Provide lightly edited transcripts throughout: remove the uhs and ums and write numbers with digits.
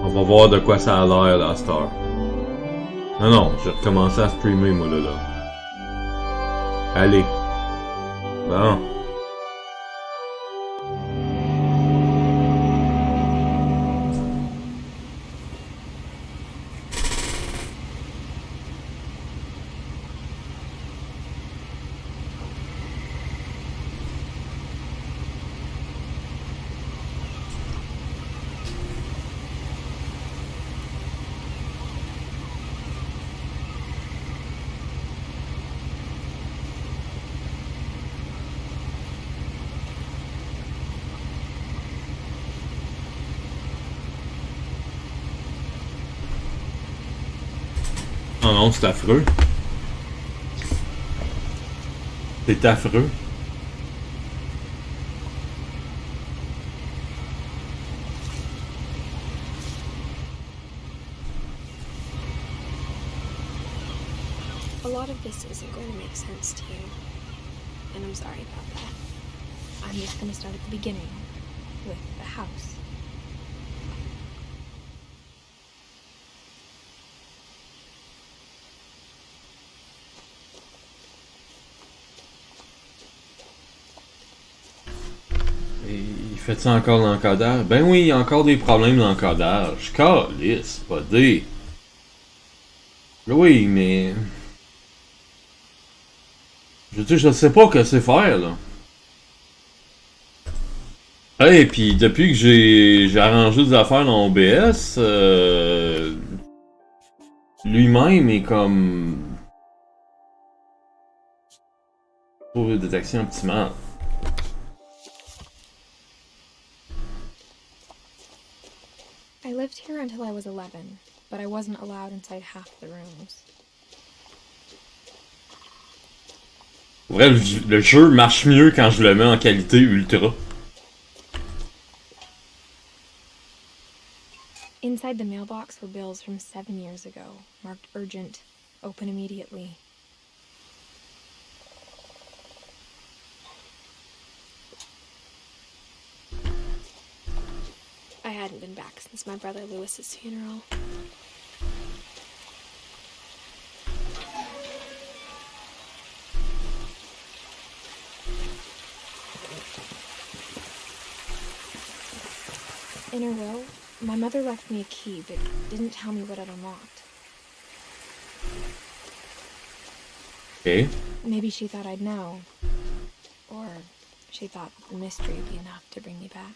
On va voir de quoi ça a l'air là, à cette heure. Non, non, j'ai recommencé à streamer, moi, là. Allez. Bon. Oh non, c'est affreux. C'est affreux. A lot of this isn't going to make sense to you, and I'm sorry about that. I'm just going to start at the beginning, with the house. Il fait ça encore l'encodage? Ben oui, il y a encore des problèmes d'encodage. Calisse, pas des. Oui, mais. Je veux dire, je sais pas que c'est faire, là. Hey, pis depuis que j'ai arrangé des affaires dans OBS, lui-même est comme. Pour détection optimale. I lived here until I was 11, but I wasn't allowed inside half the rooms. Ouais, le jeu marche mieux quand je le mets en qualité ultra. Inside the mailbox were bills from 7 years ago, marked urgent, open immediately. I hadn't been back since my brother Lewis's funeral. In her will, my mother left me a key, but didn't tell me what it unlocked. Okay. Maybe she thought I'd know. Or she thought the mystery would be enough to bring me back.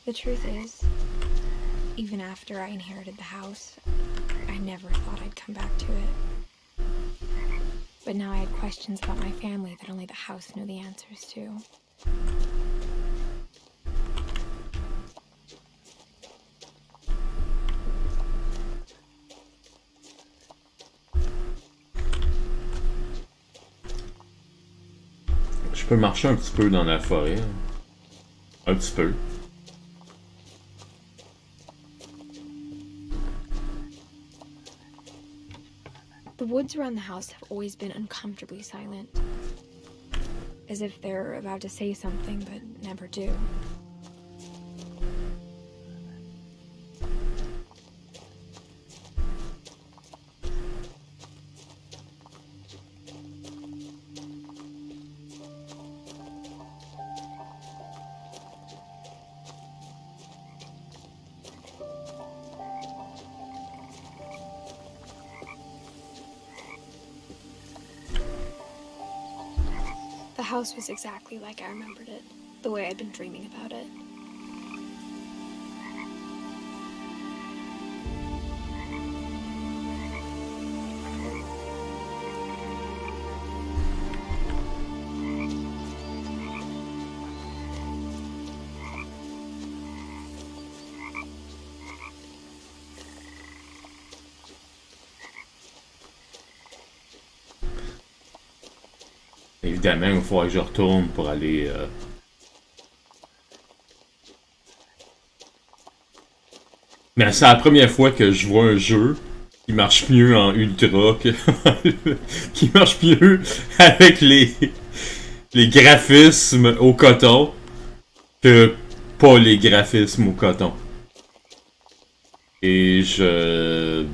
The truth is, even after I inherited the house, I never thought I'd come back to it. But now I had questions about my family that only the house knew the answers to. Je peux marcher un petit peu dans la forêt. Un petit peu. The woods around the house have always been uncomfortably silent. As if they're about to say something but never do. The house was exactly like I remembered it, the way I'd been dreaming about it. Évidemment, il va falloir que je retourne pour aller Mais c'est la première fois que je vois un jeu qui marche mieux en ultra que. qui marche mieux avec les graphismes au coton que pas les graphismes au coton. Et je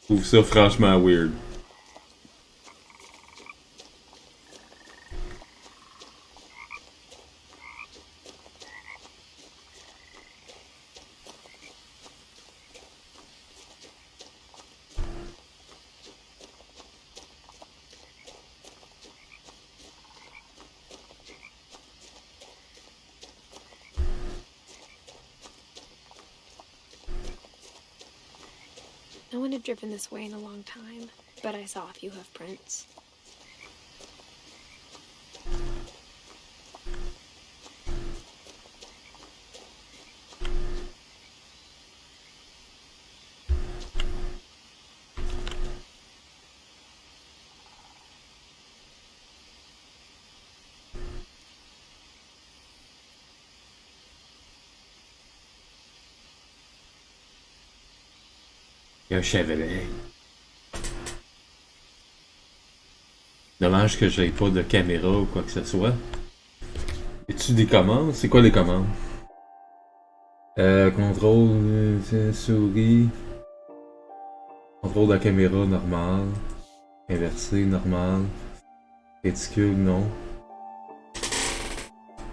trouve ça franchement weird. No one had driven this way in a long time, but I saw a few hoof prints. Il y a un chevreuil. Dommage que j'aie pas de caméra ou quoi que ce soit. Es-tu des commandes? C'est quoi les commandes? Contrôle, souris. Contrôle de la caméra normal. Inversé, normal. Réticule, non.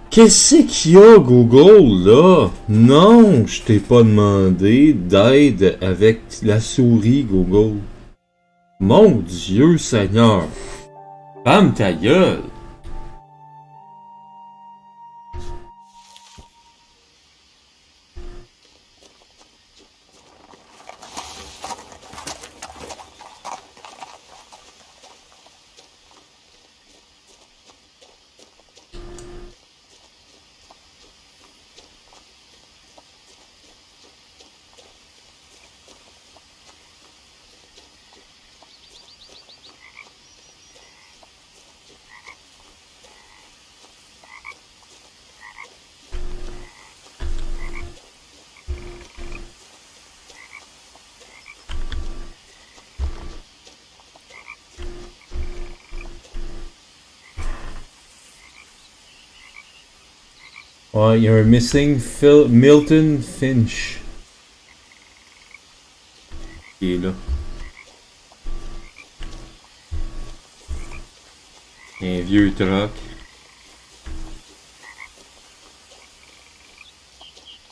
Qu'est-ce qu'il y a, Google, là? Non, je t'ai pas demandé d'aide avec la souris, Google. Mon Dieu Seigneur. Ferme ta gueule. Ouais, il y a un missing Milton Finch. Il est là. Un vieux truck.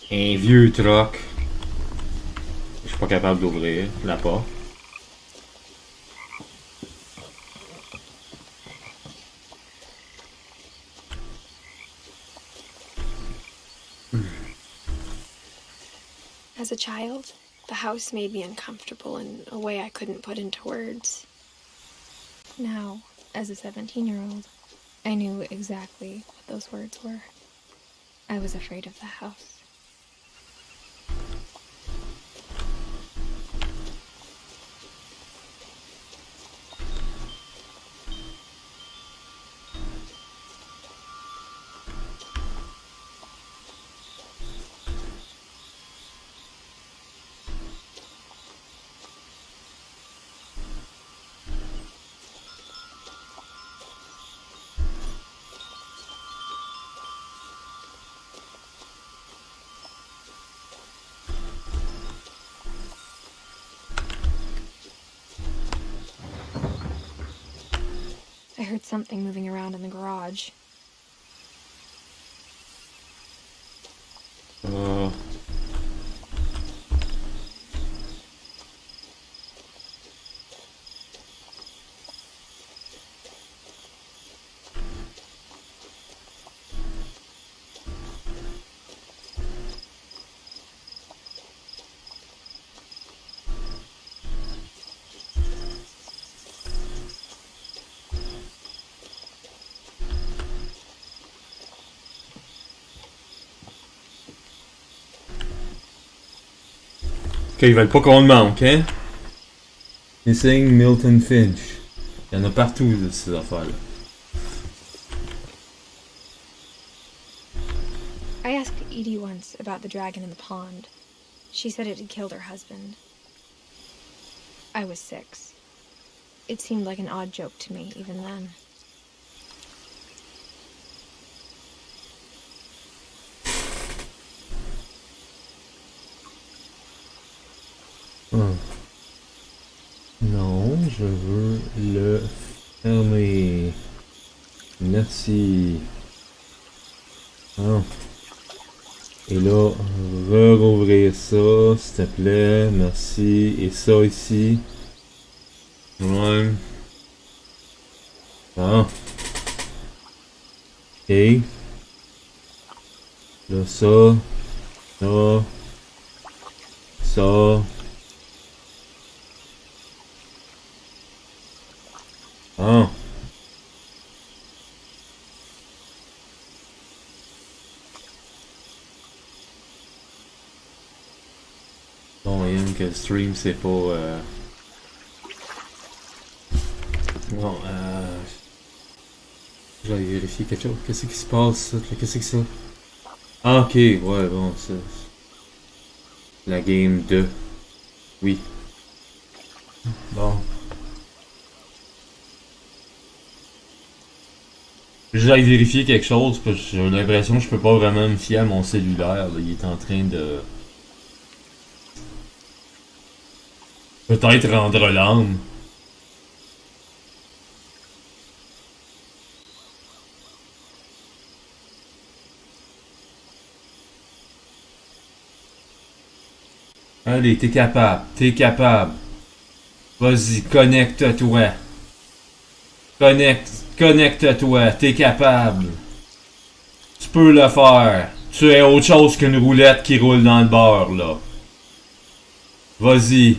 Un vieux truck. Je suis pas capable d'ouvrir la porte. As a child, the house made me uncomfortable in a way I couldn't put into words. Now, as a 17-year-old, I knew exactly what those words were. I was afraid of the house. I heard something moving around in the garage. Ok, ils veulent pas qu'on le manque, hein? Missing Milton Finch. Il y en a partout de ces affaires-là. I asked Edie once about the dragon in the pond. She said it had killed her husband. I was 6. It seemed like an odd joke to me, even then. Non, je veux le fermer. Merci. Ah. Et là, rouvrir ça, s'il te plaît. Merci. Et ça ici. Ouais. Ah. Ok. Là, ça. Ça. Ça. Ah. Bon, Ian, que le stream, c'est pas... Bon, je vais vérifier quelque chose. Qu'est-ce qui se passe, là? Qu'est-ce que c'est ça? Ah, ok, ouais, bon, c'est... La game 2. Oui. Bon. J'aille vérifier quelque chose parce que j'ai l'impression que je peux pas vraiment me fier à mon cellulaire. Là. Il est en train de... Peut-être rendre l'âme. Allez, t'es capable. T'es capable. Vas-y, connecte-toi. Connecte-toi. T'es capable. Tu peux le faire. Tu es autre chose qu'une roulette qui roule dans le beurre, là. Vas-y.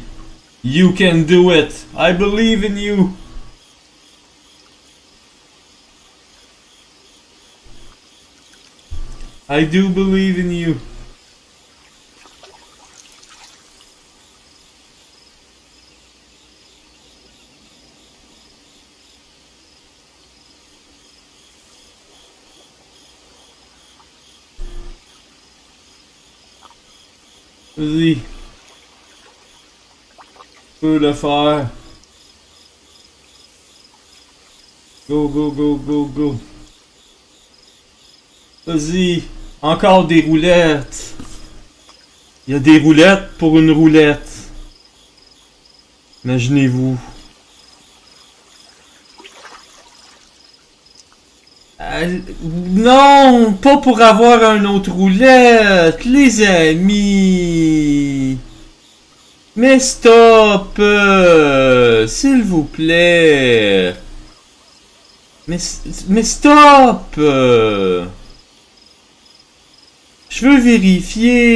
You can do it. I believe in you. I do believe in you. Vas-y. Tu peux le faire. Go, go, go, go, go. Vas-y. Encore des roulettes. Il y a des roulettes pour une roulette. Imaginez-vous. Non, pas pour avoir un autre roulette, les amis. Mais stop, s'il vous plaît. Mais stop. Je veux vérifier.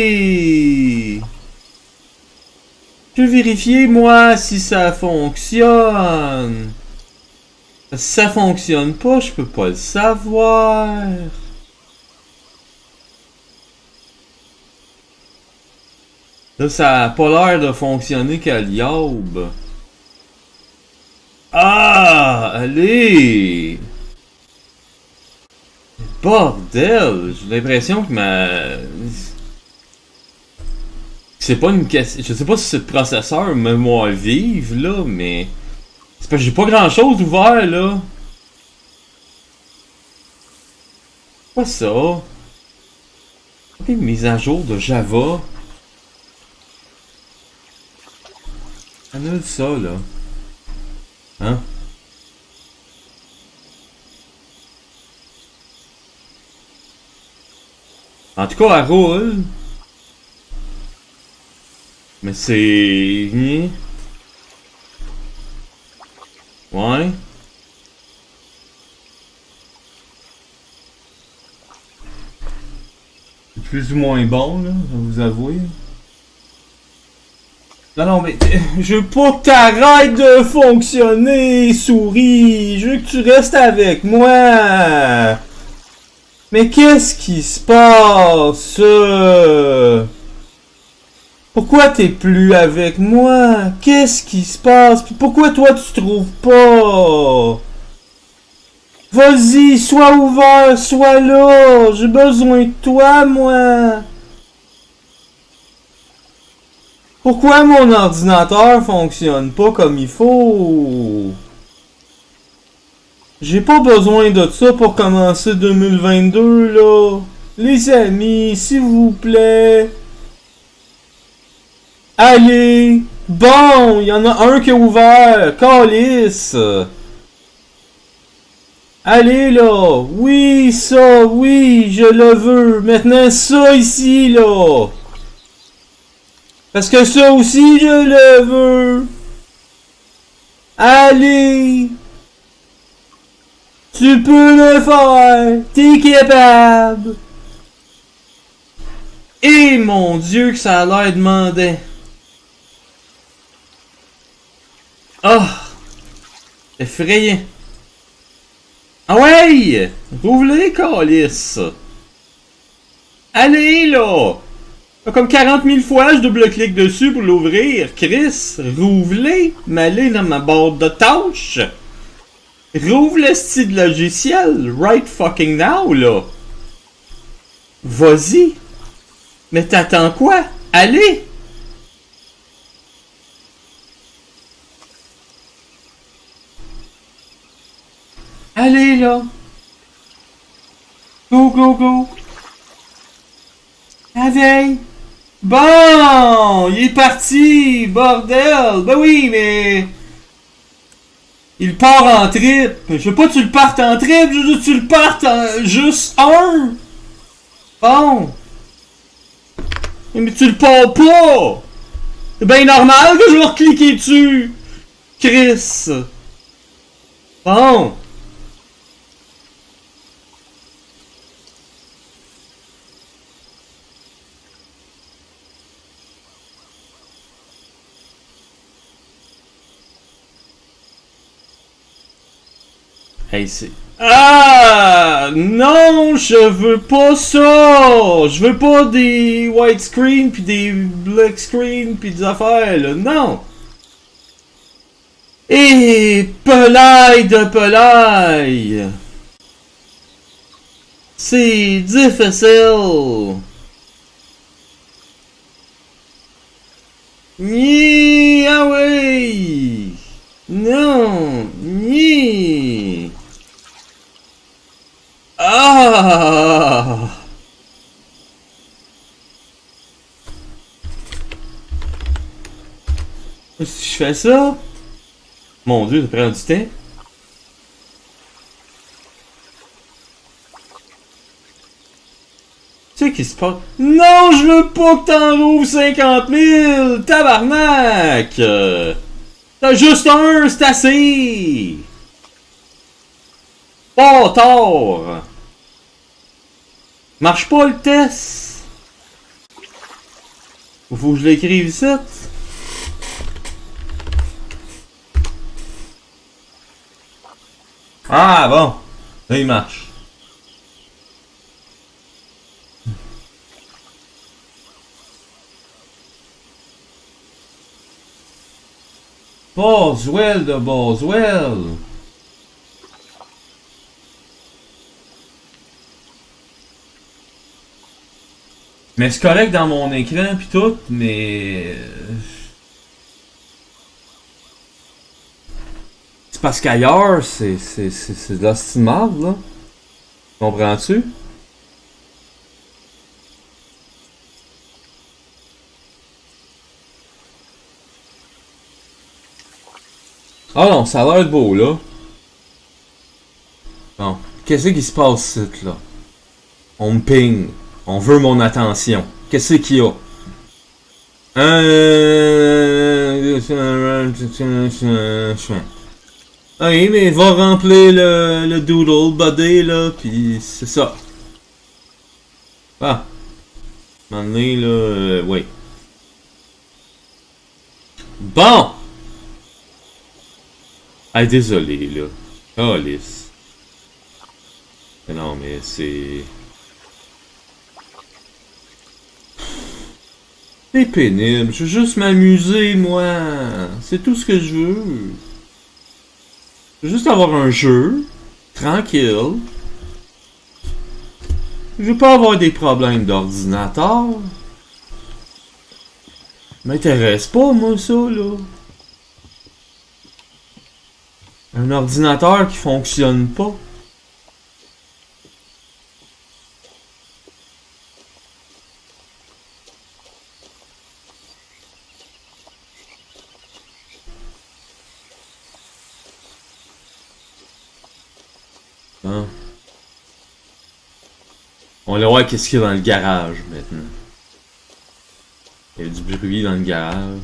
Je veux vérifier moi si ça fonctionne. Si ça fonctionne pas, je peux pas le savoir. Là, ça a pas l'air de fonctionner qu'à l'yaube. Ah! Allez! Bordel! J'ai l'impression que c'est pas une question... Je sais pas si c'est le processeur mémoire vive, là, mais... C'est parce que j'ai pas grand chose ouvert là. Quoi ça? Ok, mise à jour de Java. Annule ça là. Hein? En tout cas, elle roule. Mais c'est... Ouais. C'est plus ou moins bon, là, je vais vous avouer. Non, mais je veux pas que t'arrêtes de fonctionner, souris. Je veux que tu restes avec moi. Mais qu'est-ce qui se passe? Pourquoi t'es plus avec moi? Qu'est-ce qui se passe? Pourquoi toi tu trouves pas? Vas-y, sois ouvert, sois là. J'ai besoin de toi, moi. Pourquoi mon ordinateur fonctionne pas comme il faut? J'ai pas besoin de ça pour commencer 2022, là. Les amis, s'il vous plaît. Allez. Bon, il y en a un qui est ouvert. Calice. Allez, là. Oui, ça, oui, je le veux. Maintenant, ça ici, là. Parce que ça aussi, je le veux. Allez. Tu peux le faire. T'es capable. Et mon Dieu que ça a l'air demandé. Ah. Effrayant. Ah ouais. Rouvre-les, calice. Allez, là. Comme 40 000 fois, je double-clique dessus pour l'ouvrir. Chris, rouvre-les. M'aller dans ma barre de tâches. Rouvre le style logiciel. Right fucking now, là. Vas-y. Mais t'attends quoi? Allez. Allez, là. Go, go, go. Avec. Bon, il est parti, bordel. Ben oui, mais... Il part en trip. Je veux pas que tu le partes en trip, je veux que tu le partes en juste un. Bon. Mais tu le pars pas. C'est bien normal que je vais recliquer dessus. Chris. Bon. Hey, c'est... Ah! Non, je veux pas ça! Je veux pas des widescreen pis des black screen pis des affaires, là. Non! Et pelaille de pelaille! C'est difficile! Ni ah oui! Non! Ni! Ah! Si je fais ça... Mon Dieu, ça prend du temps. Tu sais qui se passe? Non, je veux pas que t'en rouvres 50 000! Tabarnak! T'as juste un, c'est assez! Pas tard! Marche pas le test! Faut que je l'écrive ici. Ah bon! Là il marche. Boswell de Boswell! Mais c'est correct dans mon écran pis tout, mais... C'est parce qu'ailleurs, c'est de la style marde, là. Comprends-tu? Ah non, ça a l'air beau, là. Bon, qu'est-ce qui se passe ici, là? On me ping. On veut mon attention. Qu'est-ce qu'il y a? Oui, mais va remplir le doodle buddy, là, pis c'est ça. Ah. À un moment donné, là, oui. Bon! Ah, désolé, là. Oh, lisse. Non, mais c'est... C'est pénible. Je veux juste m'amuser, moi. C'est tout ce que je veux. Je veux juste avoir un jeu. Tranquille. Je vais pas avoir des problèmes d'ordinateur. M'intéresse pas, moi, ça, là. Un ordinateur qui fonctionne pas. Hein? On va voir qu'est-ce qu'il y a dans le garage, maintenant. Il y a du bruit dans le garage.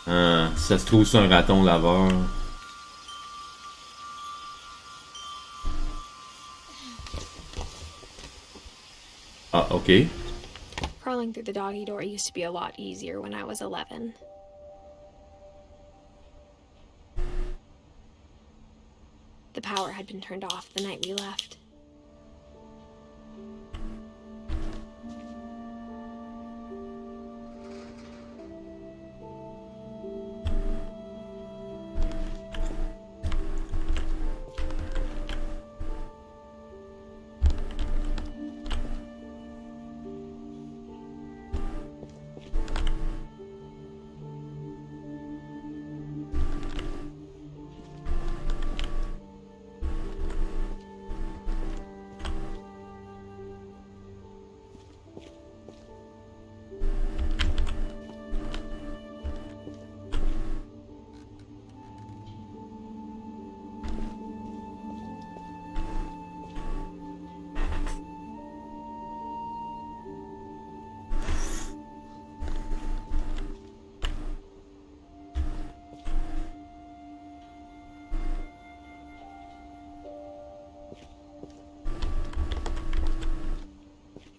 Ah, ça se trouve c'est un raton laveur. Ah, ok. Crawling through the doggy door used to be a lot easier when I was 11. The power had been turned off the night we left.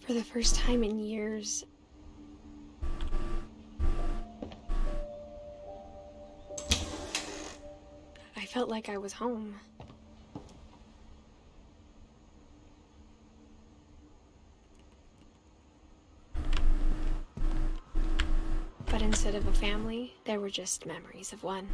For the first time in years, I felt like I was home. But instead of a family, there were just memories of one.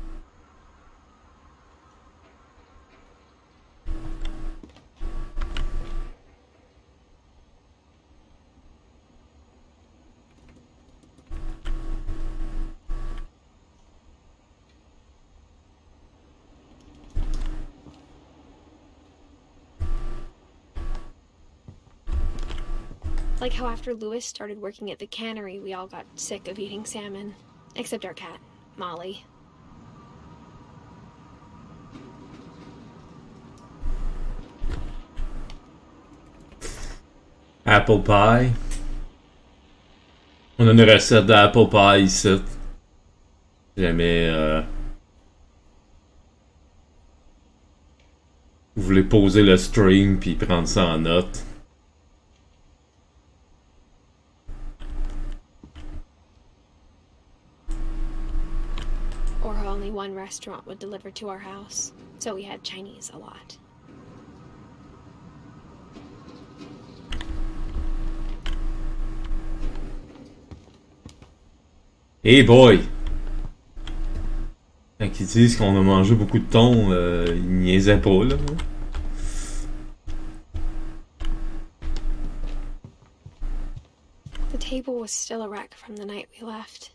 Like how after Lewis started working at the cannery, we all got sick of eating salmon. Except our cat, Molly. Apple pie. On a une recette d'apple pie ici. Jamais vous voulez poser le stream puis prendre ça en note. Or how only one restaurant would deliver to our house, so we had Chinese a lot. Hey boy! Quand ils disent qu'on a mangé beaucoup de thon, ils niaisaient pas, là. The table was still a wreck from the night we left.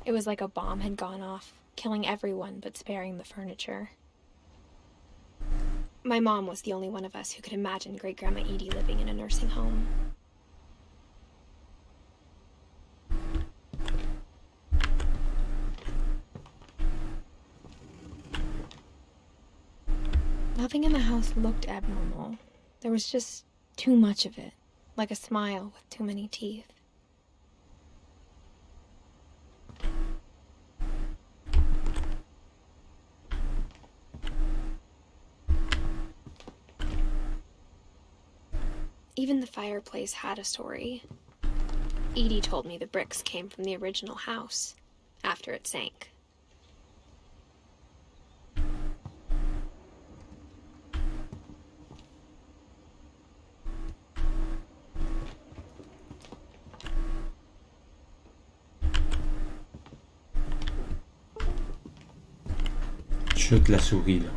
It was like a bomb had gone off, killing everyone but sparing the furniture. My mom was the only one of us who could imagine Great-Grandma Edie living in a nursing home. Nothing in the house looked abnormal. There was just too much of it, like a smile with too many teeth. Even the fireplace had a story. Edie told me the bricks came from the original house, after it sank. Chute la souris, là.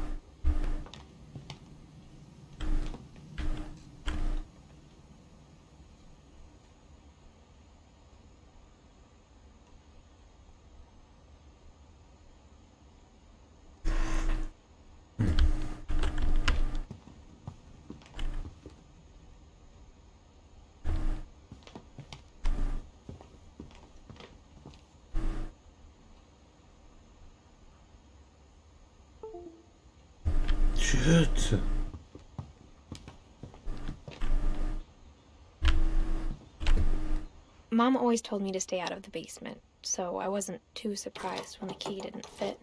Chut! Mom always told me to stay out of the basement, so I wasn't too surprised when the key didn't fit.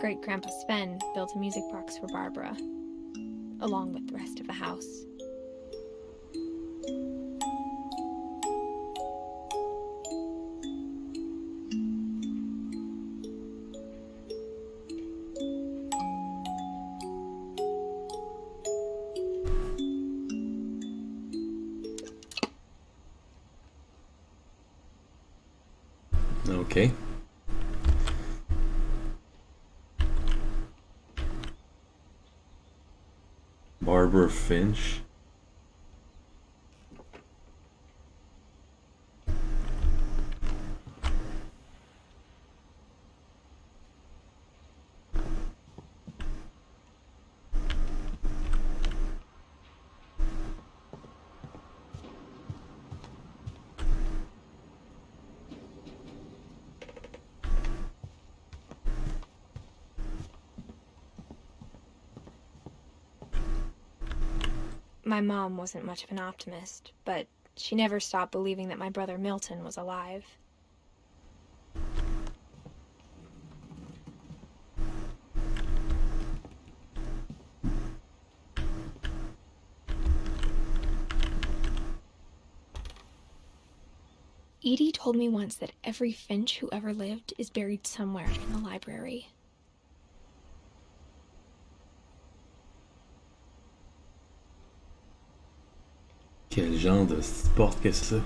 Great-Grandpa Sven built a music box for Barbara, along with the rest of the house. Okay. Barbara Finch. My mom wasn't much of an optimist, but she never stopped believing that my brother Milton was alive. Edie told me once that every Finch who ever lived is buried somewhere in the library. Quel genre de porte que c'est ça?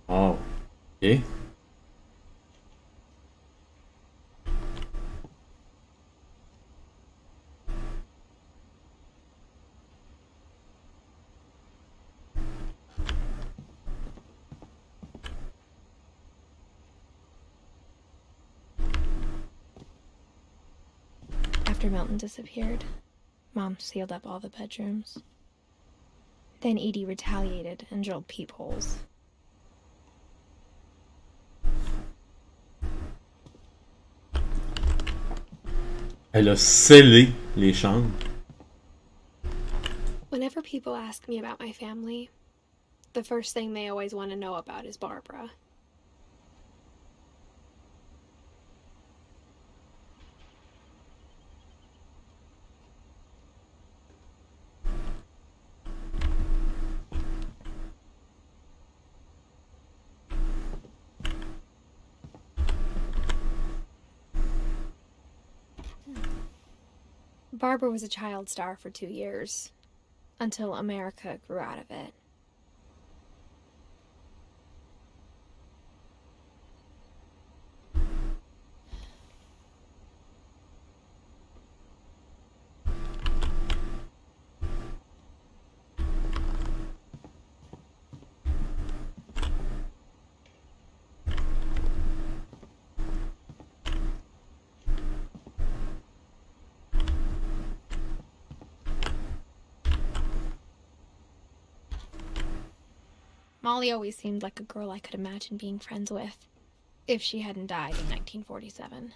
Oh, ok. After Milton disappeared, Mom sealed up all the bedrooms. Then Edie retaliated and drilled peepholes. Elle a scellé les chambres. Whenever people ask me about my family, the first thing they always want to know about is Barbara. Barbara was a child star for 2 years, until America grew out of it. Molly always seemed like a girl I could imagine being friends with, if she hadn't died in 1947.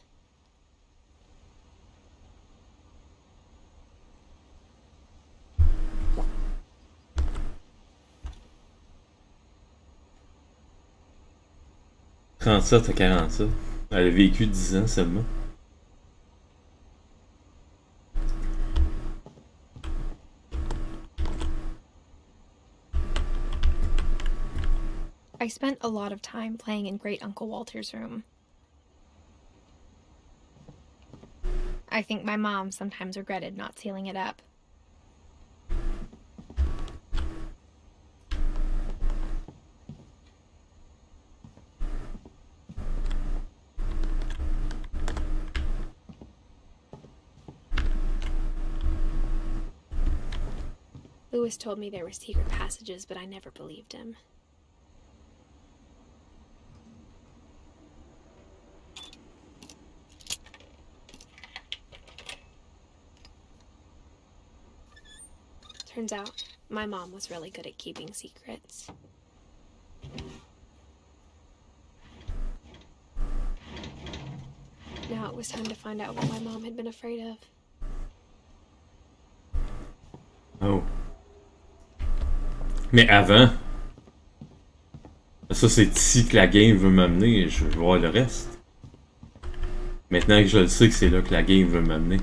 À 47. Elle a vécu 10 ans seulement. I I spent a lot of time playing in Great Uncle Walter's room. I think my mom sometimes regretted not sealing it up. Lewis told me there were secret passages, but I never believed him. Turns out, my mom was really good at keeping secrets. Now it was time to find out what my mom had been afraid of. Oh. Mais avant, ça c'est ici que la game veut m'amener, je veux voir le reste. Maintenant que je le sais que c'est là que la game veut m'amener.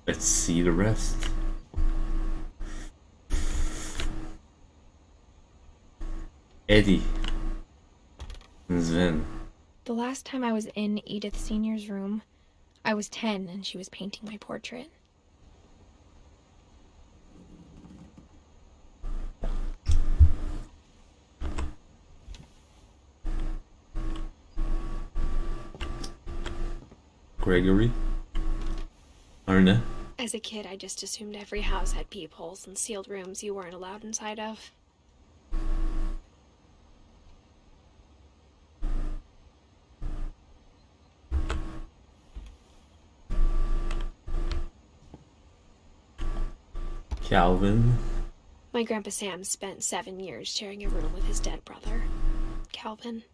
Let's see the rest. Eddie. Sven. The last time I was in Edith Sr.'s room, I was 10 and she was painting my portrait. Gregory. Arna. As a kid, I just assumed every house had peepholes and sealed rooms you weren't allowed inside of. Calvin. My Grandpa Sam spent 7 years sharing a room with his dead brother, Calvin.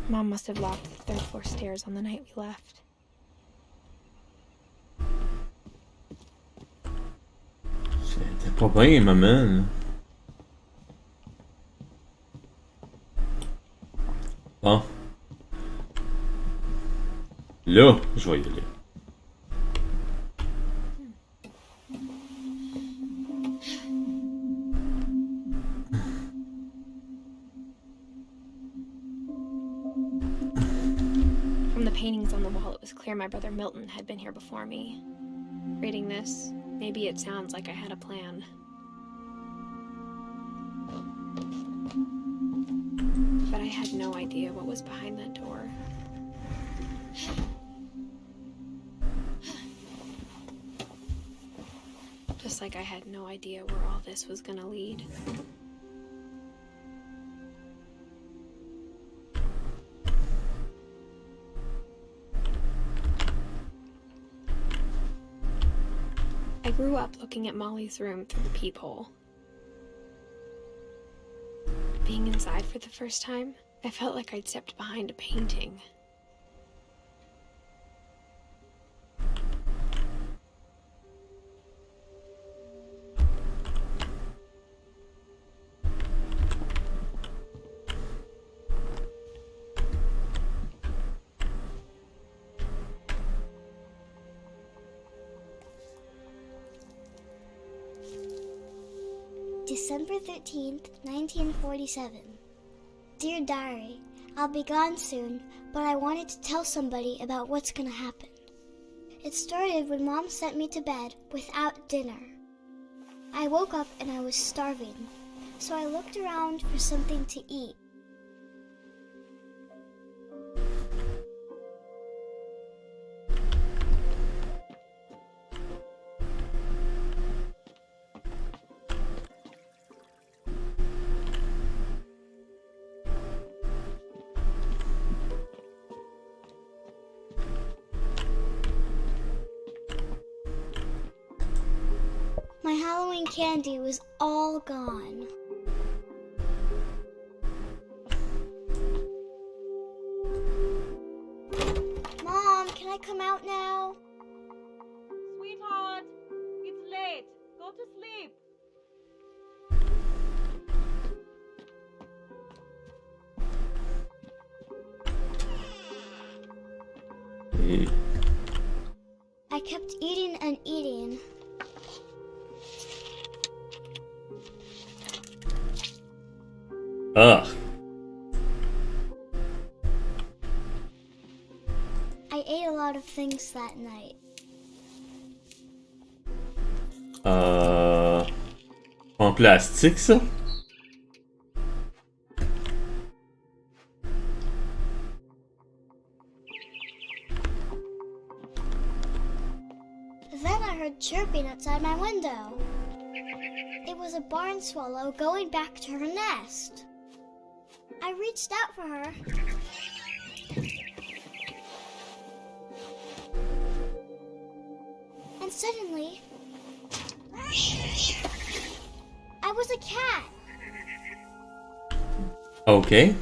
Mom must have locked the 3rd floor stairs on the night we left. C'était pas bien, maman. Bon. Là, je vais y aller. From the paintings on the wall, it was clear my brother Milton had been here before me. Reading this, maybe it sounds like I had a plan. But I had no idea what was behind that door. Just like I had no idea where all this was gonna lead. I grew up looking at Molly's room through the peephole. Being inside for the first time, I felt like I'd stepped behind a painting. December 13th, 1947. Dear Diary, I'll be gone soon, but I wanted to tell somebody about what's gonna happen. It started when Mom sent me to bed without dinner. I woke up and I was starving, so I looked around for something to eat. My Halloween candy was all gone. Mom, can I come out now? Sweetheart, it's late. Go to sleep. kept eating and eating. Ugh. I ate a lot of things that night. En plastique, ça? Then I heard chirping outside my window. It was a barn swallow going back to her nest. I reached out for her. And suddenly, I was a cat. Okay.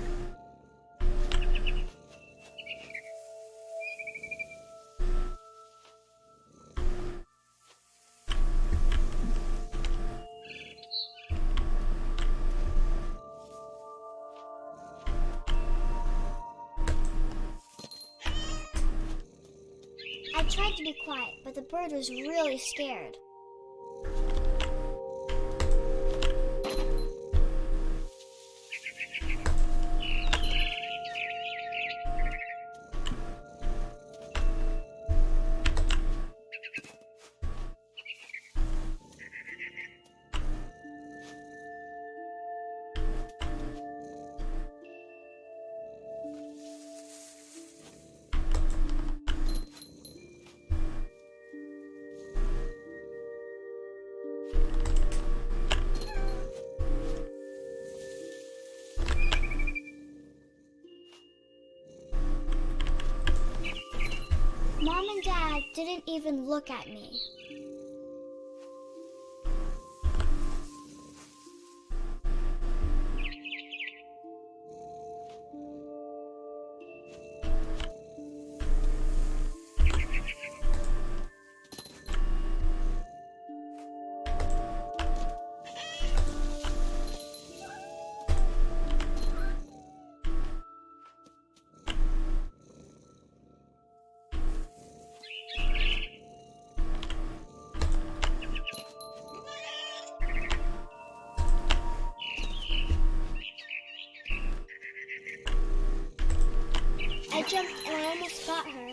I tried to be quiet, but the bird was really scared. Mom and Dad didn't even look at me. I jumped and I almost got her.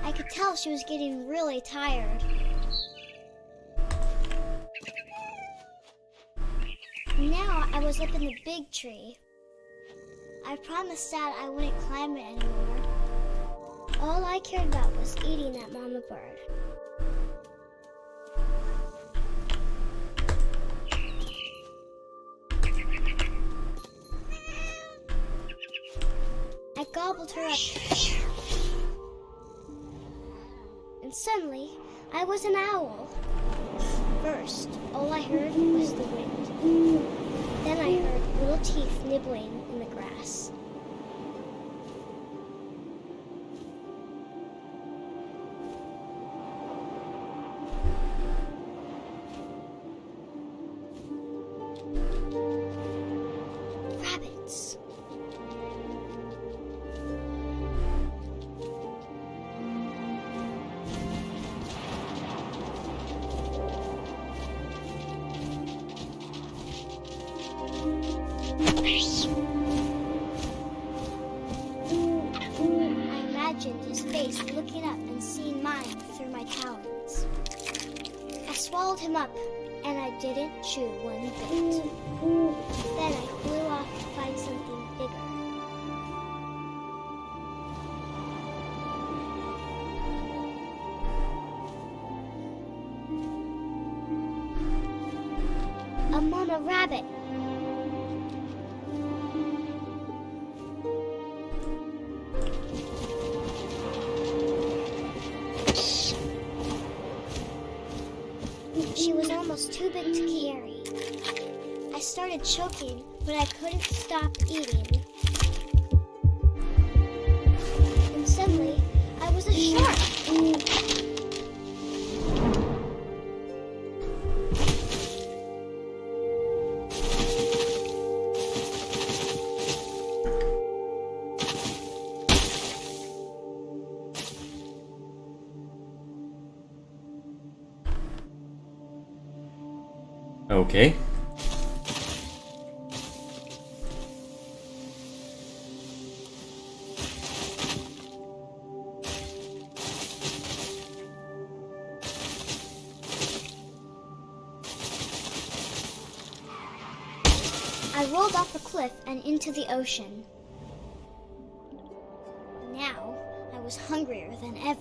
I could tell she was getting really tired. Now I was up in the big tree. I promised Dad I wouldn't climb it anymore. All I cared about was eating that mama bird. I gobbled her up. And suddenly, I was an owl. First, all I heard was the wind. Then I heard little teeth nibbling in the grass. Rabbits. I imagined his face looking up and seeing mine through my talons. I swallowed him up, and I didn't chew one bit. Then I flew off to find something bigger. A mama rabbit. She was almost too big to carry. I started choking, but I couldn't stop eating. And suddenly, I was a shark. Okay. I rolled off a cliff and into the ocean. Now, I was hungrier than ever.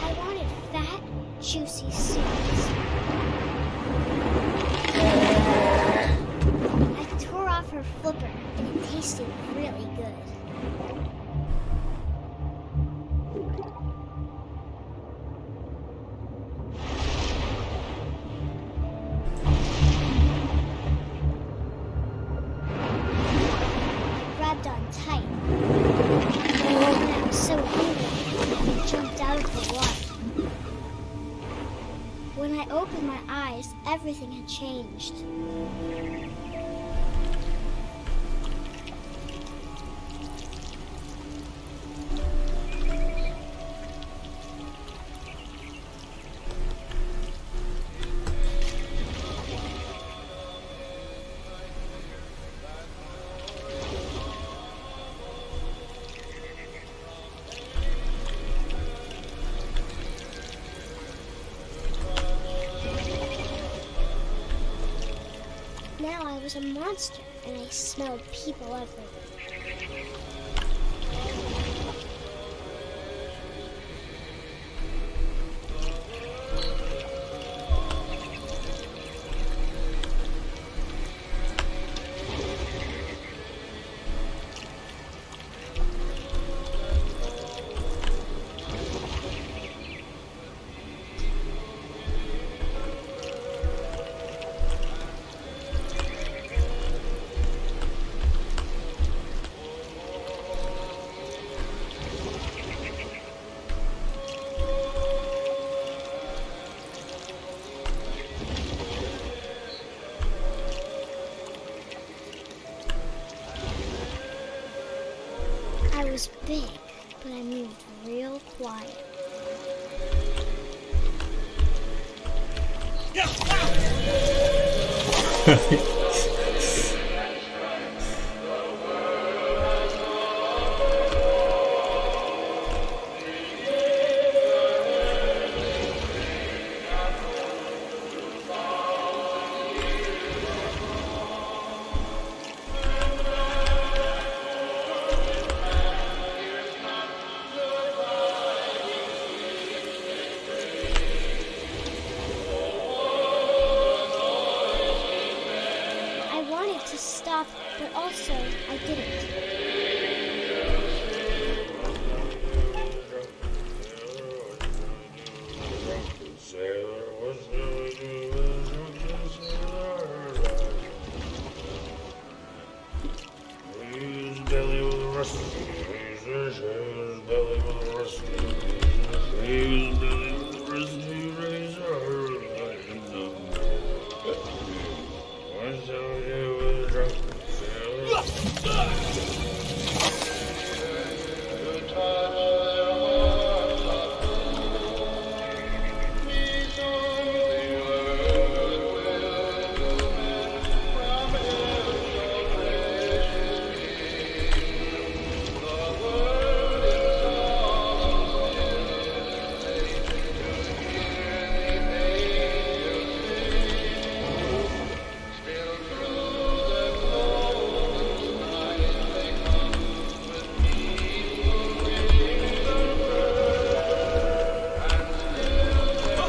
I wanted fat, juicy seeds. I tore off her flipper, and it tasted really good. I grabbed on tight. And I was so hungry, I jumped out of the water. When I opened my eyes, everything had changed. Now I was a monster, and I smelled people everywhere. I was big, but I moved real quiet. I wanted to stop, but also I didn't.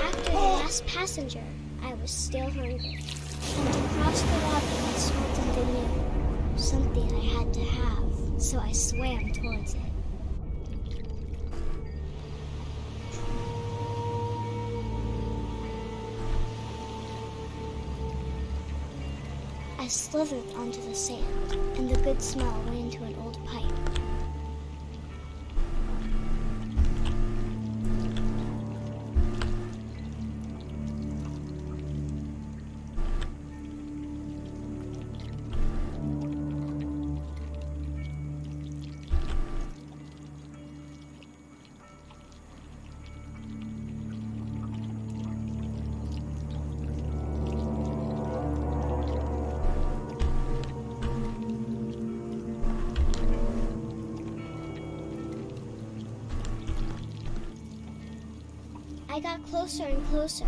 After the last passenger, I was still hungry. And to cross the water, I saw something new. Something I had to have, so I swam towards it. slithered onto the sand, and the good smell went into an old pipe. I got closer and closer.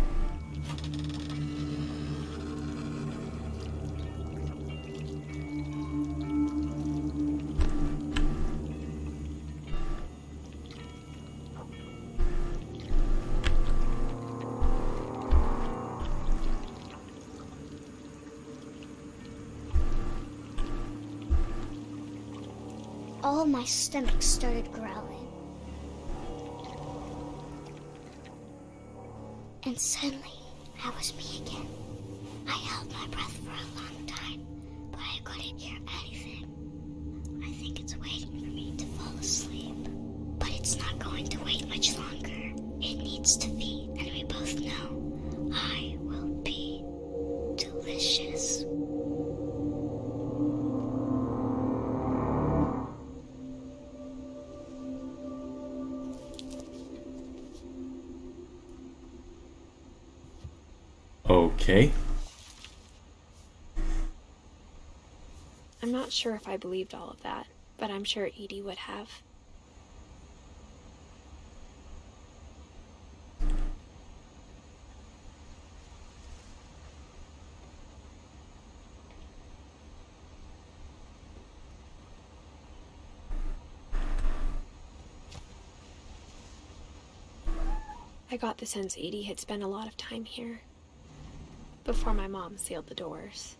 All of my stomach started growling. And suddenly, I was me again. I held my breath for a long time, but I couldn't hear anything. I think it's waiting for me to fall asleep. But it's not going to wait much longer. It needs to feed, and we both know I will be delicious. Okay. I'm not sure if I believed all of that, but I'm sure Edie would have. I got the sense Edie had spent a lot of time here before my mom sealed the doors.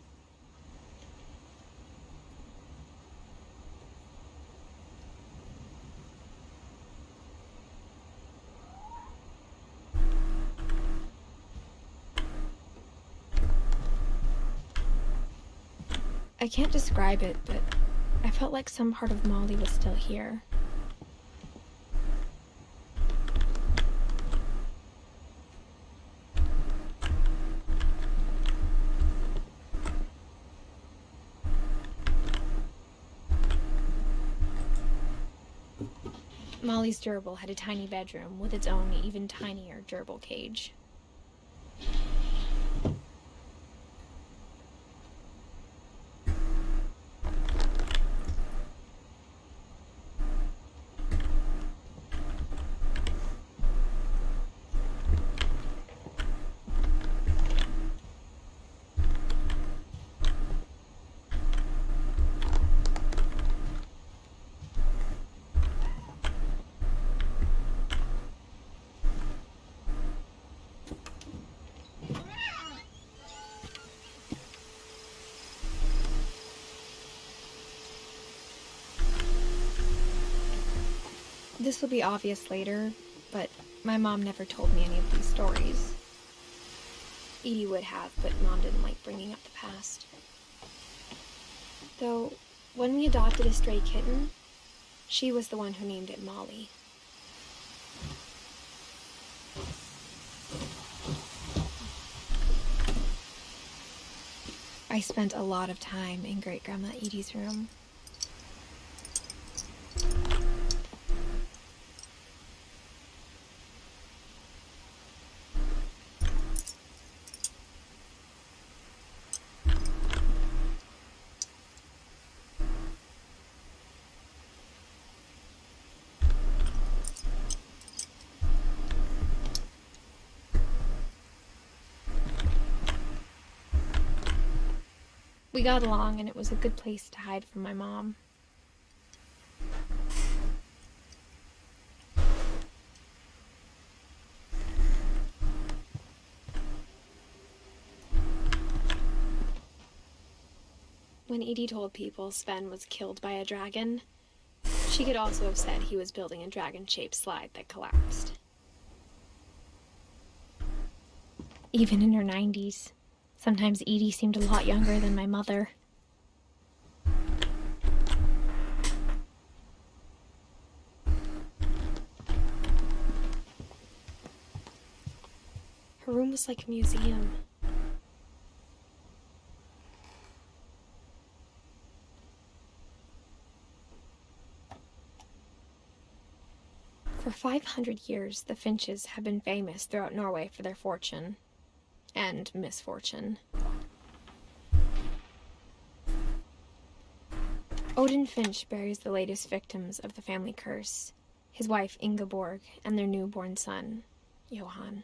I can't describe it, but I felt like some part of Molly was still here. Molly's gerbil had a tiny bedroom with its own even tinier gerbil cage. This will be obvious later, but my mom never told me any of these stories. Edie would have, but Mom didn't like bringing up the past. Though, when we adopted a stray kitten, she was the one who named it Molly. I spent a lot of time in Great-Grandma Edie's room. We got along, and it was a good place to hide from my mom. When Edie told people Sven was killed by a dragon, she could also have said he was building a dragon-shaped slide that collapsed. Even in her 90s, Sometimes Edie seemed a lot younger than my mother. Her room was like a museum. For 500 years, the Finches have been famous throughout Norway for their fortune. And misfortune. Odin Finch buries the latest victims of the family curse, his wife Ingeborg and their newborn son, Johan.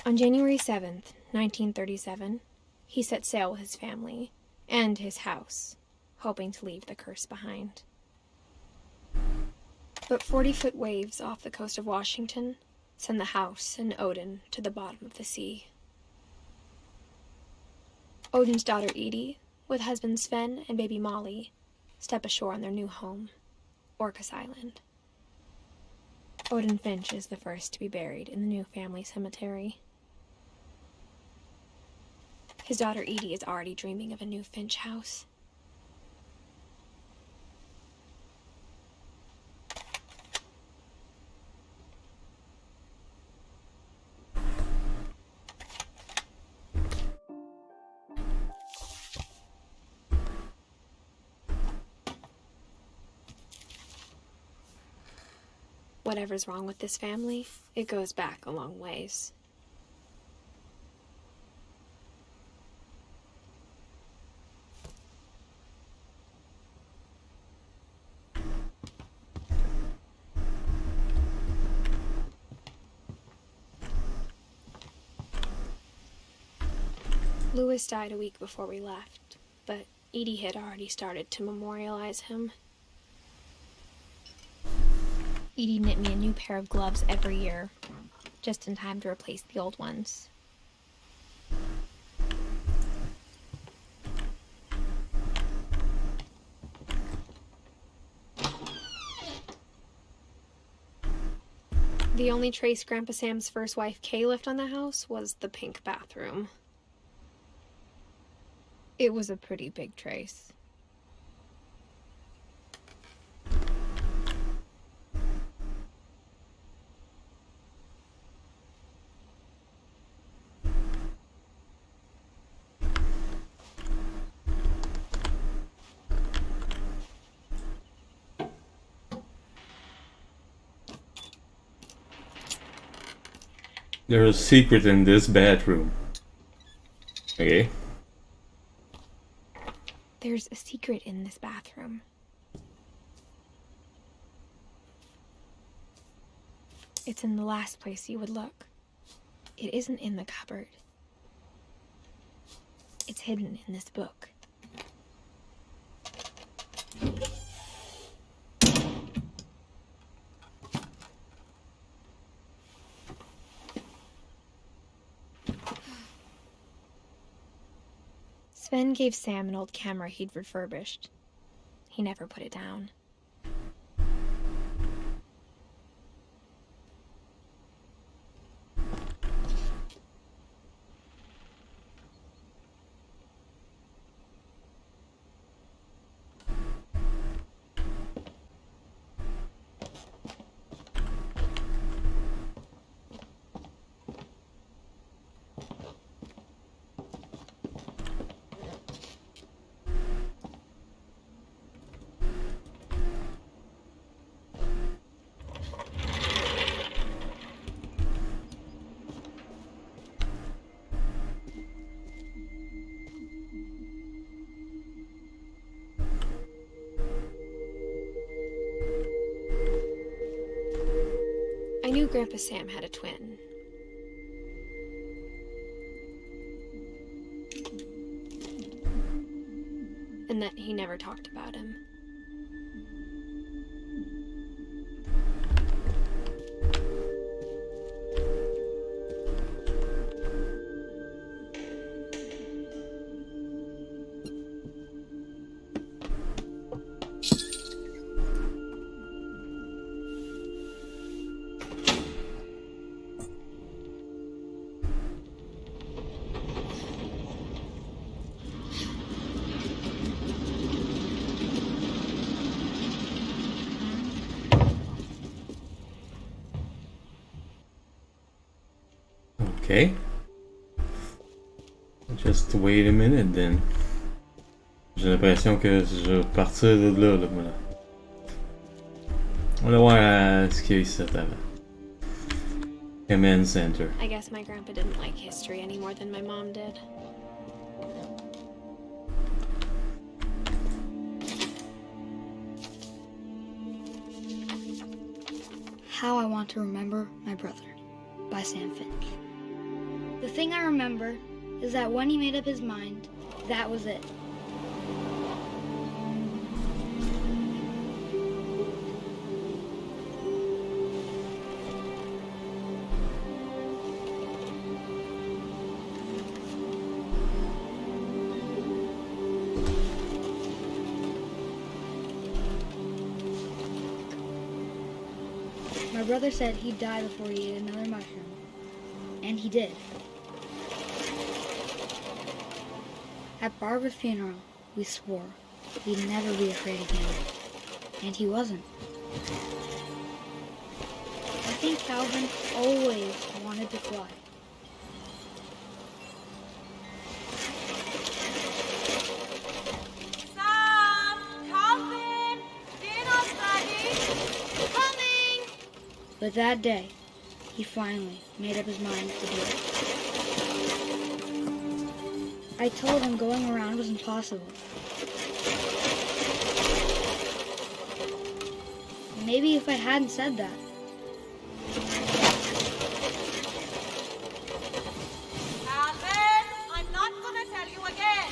On January 7th, 1937, he set sail with his family and his house, hoping to leave the curse behind. But 40-foot waves off the coast of Washington send the house and Odin to the bottom of the sea. Odin's daughter Edith, with husband Sven and baby Molly, step ashore on their new home, Orcas Island. Odin Finch is the first to be buried in the new family cemetery. His daughter Edith is already dreaming of a new Finch house. Whatever's wrong with this family, it goes back a long ways. Louis died a week before we left, but Edie had already started to memorialize him. Edie knit me a new pair of gloves every year, just in time to replace the old ones. The only trace Grandpa Sam's first wife Kay left on the house was the pink bathroom. It was a pretty big trace. There's a secret in this bathroom. Okay. There's a secret in this bathroom. It's in the last place you would look. It isn't in the cupboard. It's hidden in this book. Sven gave Sam an old camera he'd refurbished. He never put it down. I knew Grandpa Sam had a twin. And that he never talked about him. Okay. Just wait a minute then. J'ai l'impression que je vais partir de là, moi. On va voir ce qu'il y a ici avant. Command Center. I guess my grandpa didn't like history any more than my mom did. How I Want to Remember My Brother by Sam Finch. The thing I remember is that when he made up his mind, that was it. My brother said he'd die before he ate another mushroom. And he did. At Barbara's funeral, we swore we'd never be afraid again. And he wasn't. I think Calvin always wanted to fly. But that day, he finally made up his mind to do it. I told him going around was impossible. Maybe if I hadn't said that. Alvin, I'm not gonna tell you again.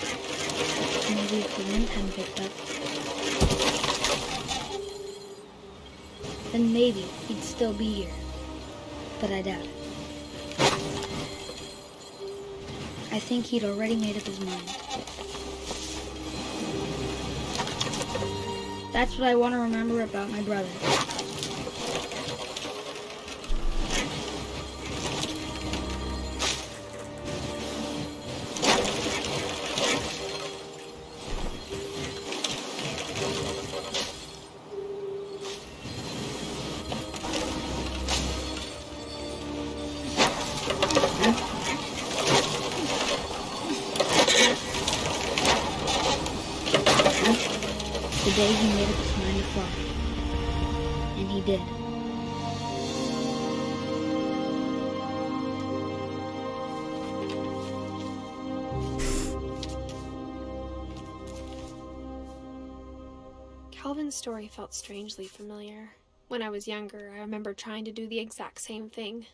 Maybe if the wind hadn't picked up. Then maybe he'd still be here. But I doubt it. I think he'd already made up his mind. That's what I want to remember about my brother. The day he made up his mind to fly. And he did. Calvin's story felt strangely familiar. When I was younger, I remember trying to do the exact same thing.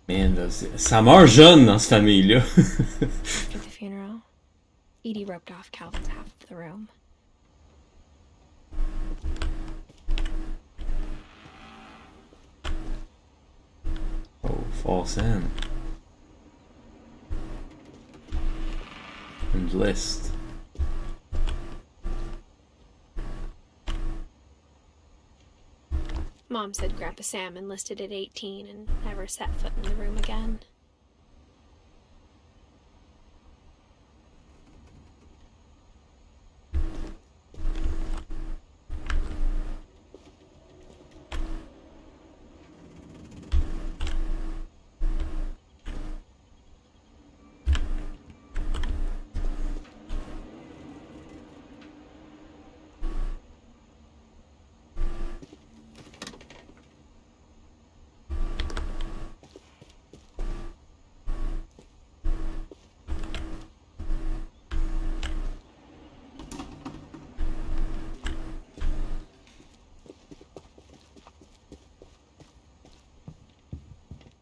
Man, là, ça meurt jeune dans cette famille-là. After the funeral, Edie roped off Calvin's half of the room. Oh, false end. And list. Mom said Grandpa Sam enlisted at 18 and never set foot in the room again.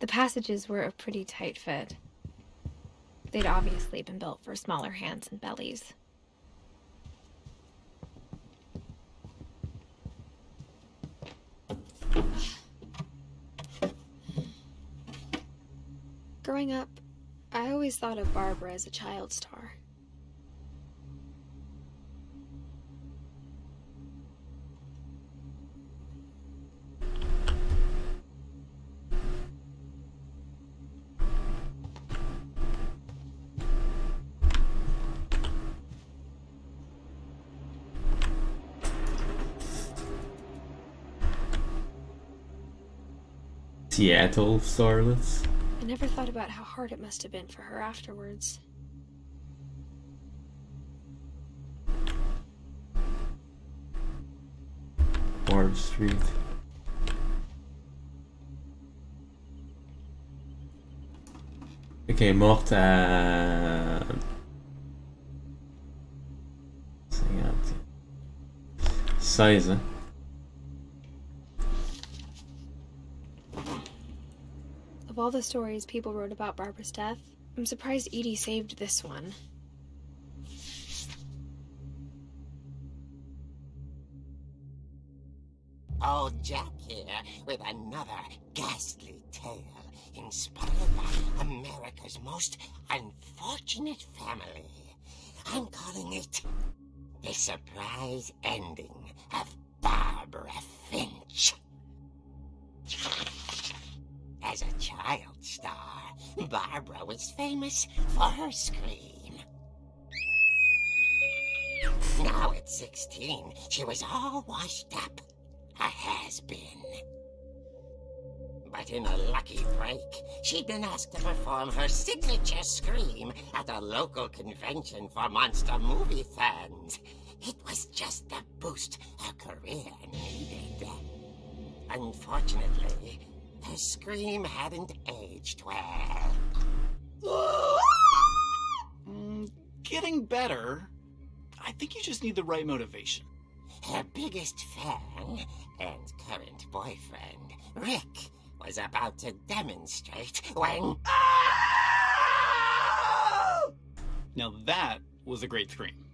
The passages were a pretty tight fit. They'd obviously been built for smaller hands and bellies. Growing up, I always thought of Barbara as a child star. Seattle starlets. I never thought about how hard it must have been for her afterwards. Ward Street. Ok, elle est morte à 50. 16 ans. Of all the stories people wrote about Barbara's death, I'm surprised Edie saved this one. Old Jack here with another ghastly tale inspired by America's most unfortunate family. I'm calling it The Surprise Ending of Barbara Finch. As a child star, Barbara was famous for her scream. Now at 16, she was all washed up. A has-been. But in a lucky break, she'd been asked to perform her signature scream at a local convention for monster movie fans. It was just the boost her career needed. Unfortunately, her scream hadn't aged well. Getting better. I think you just need the right motivation. Her biggest fan and current boyfriend, Rick, was about to demonstrate when... Now that was a great scream.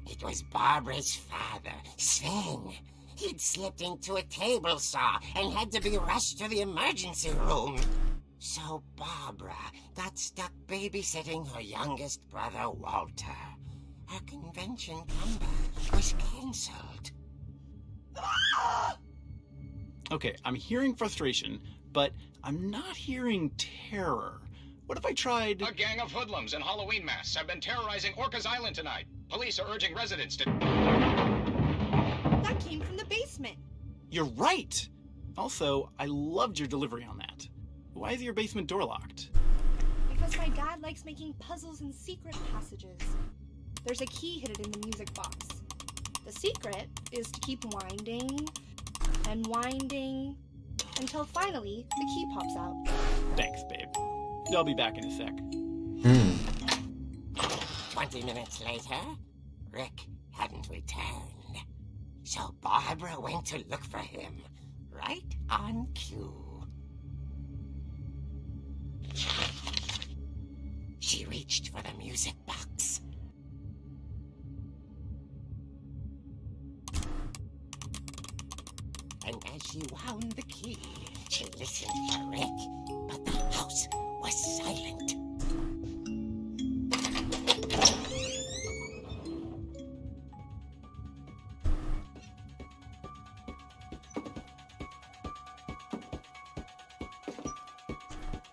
It was Barbara's father, Sven. He'd slipped into a table saw and had to be rushed to the emergency room. So Barbara got stuck babysitting her youngest brother, Walter. Her convention comeback was cancelled. Okay, I'm hearing frustration, but I'm not hearing terror. What if I tried... A gang of hoodlums in Halloween masks have been terrorizing Orcas Island tonight. Police are urging residents to... That came from the basement. You're right! Also, I loved your delivery on that. Why is your basement door locked? Because my dad likes making puzzles and secret passages. There's a key hidden in the music box. The secret is to keep winding and winding until finally the key pops out. Thanks, babe. I'll be back in a sec. 20 minutes later, Rick hadn't returned. So Barbara went to look for him, right on cue. She reached for the music box. And as she wound the key, she listened for Rick, but the house was silent.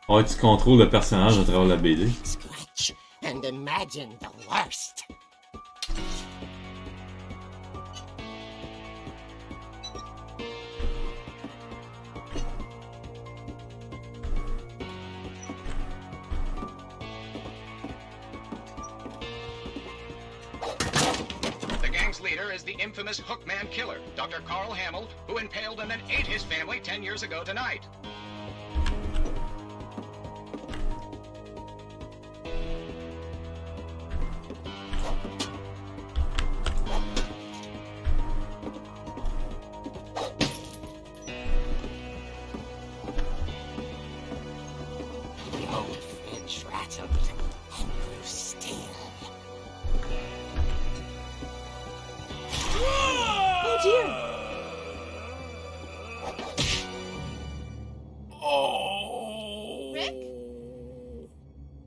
Ouais, tu contrôles le personnage à travers la BD. Scratch and imagine the worst. The gang's leader is the infamous Hookman killer, Dr. Carl Hamill, who impaled and then ate his family 10 years ago tonight. The old fridge rattled and grew still. Oh dear! Oh! Rick?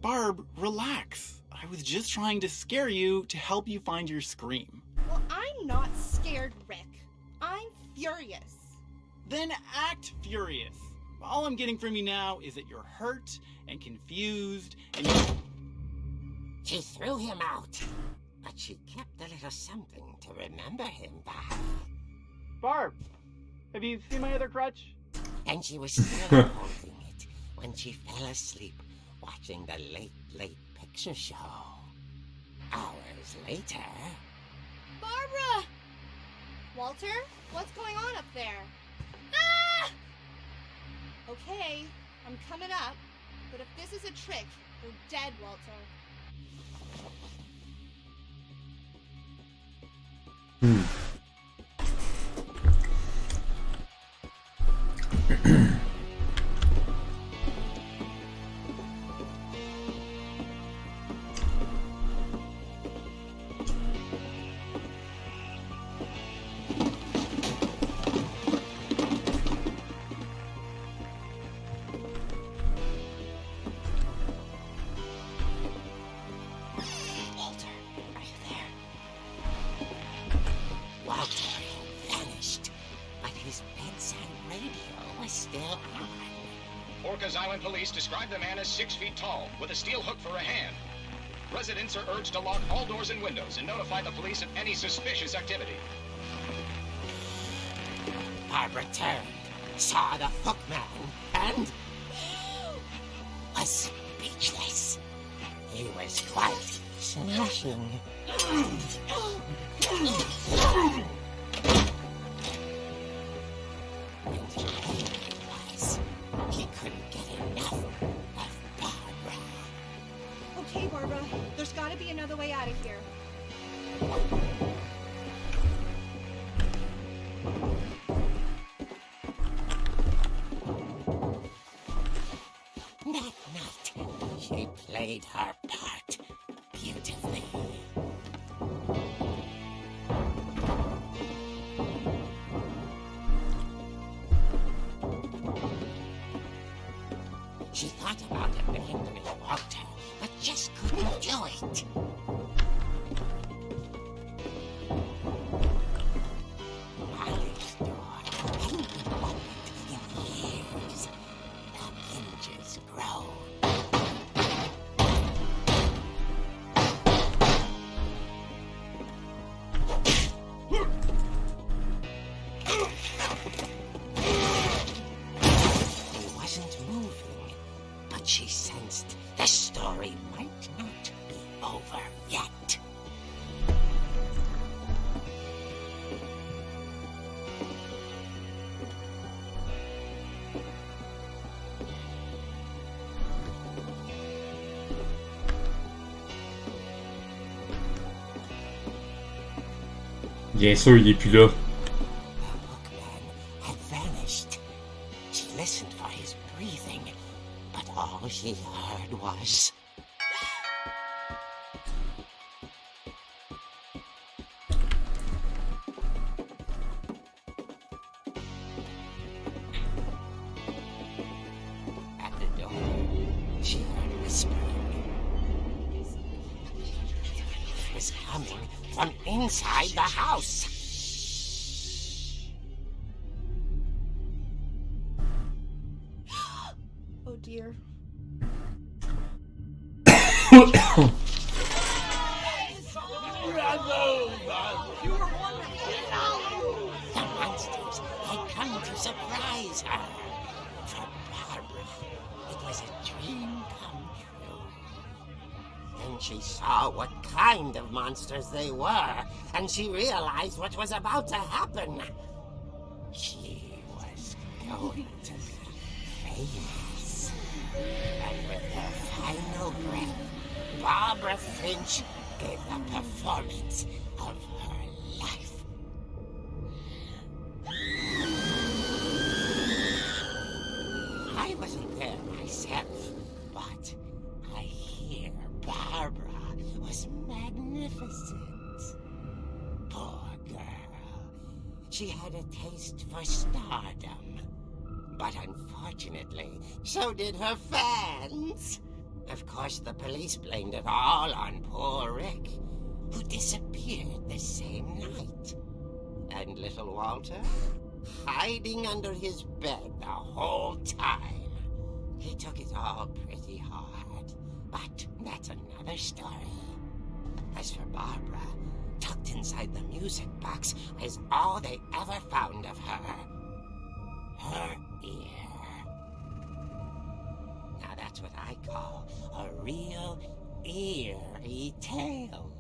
Barb, relax. I was just trying to scare you to help you find your scream. Well, I'm not scared, Rick. I'm furious. Then act furious. All I'm getting from you now is that you're hurt and confused and you... She threw him out, but she kept a little something to remember him by. Barb, have you seen my other crutch? and she was still holding it when she fell asleep watching the late picture show. Hours later... Barbara! Walter, what's going on up there? Ah! Okay, I'm coming up, but if this is a trick, you're dead, Walter. Police describe the man as 6 feet tall, with a steel hook for a hand. Residents are urged to lock all doors and windows and notify the police of any suspicious activity. Barbara turned, saw the hook man, and was speechless. He was quite smashing. He couldn't get enough of Barbara. Okay, Barbara, there's gotta be another way out of here. That night, she played her part beautifully. She thought about abandoning Walter, but just couldn't do it. Molly's door hadn't been opened in years. The hinges groaned. He wasn't moving, but she sensed the story might not be over yet. Bien sûr, il est plus là. The bookman had vanished. She listened for his breathing, but all she heard was... At the door, she heard whispering. It was coming from inside the house. Oh dear. The monsters had come to surprise her. For Barbara, it was a dream come true. Then she saw what kind of monsters they were, and she realized what was about to happen. She was going to be famous. And with her final breath, Barbara Finch gave the performance of her life. I wasn't there myself, but I hear Barbara was magnificent. Poor girl. She had a taste for stardom. But unfortunately, so did her fans. Of course, the police blamed it all on poor Rick, who disappeared the same night. And little Walter, hiding under his bed the whole time. He took it all pretty hard, but that's another story. As for Barbara, tucked inside the music box is all they ever found of her. Her ear. Now that's what I call a real eerie tale.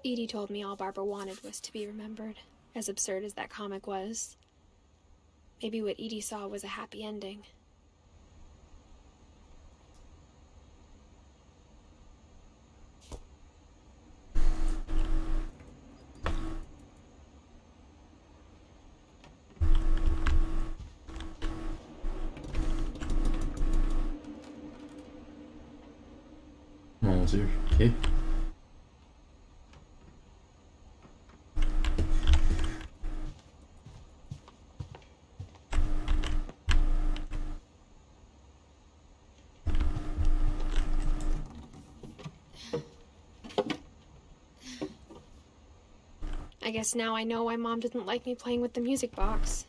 Edie told me all Barbara wanted was to be remembered, as absurd as that comic was. Maybe what Edie saw was a happy ending. Mon Dieu, ok. I guess now I know why Mom didn't like me playing with the music box.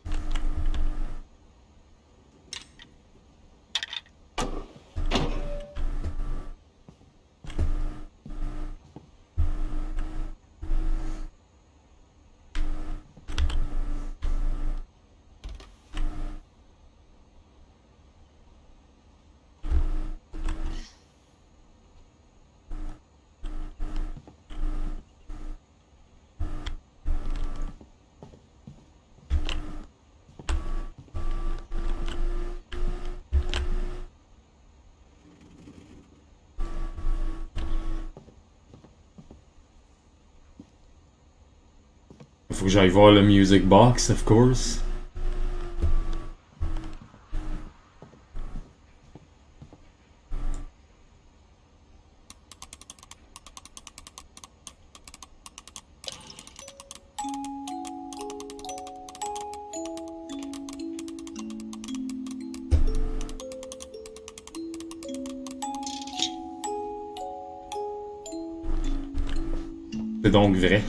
Faut que j'aille voir le music box, of course. C'est donc vrai.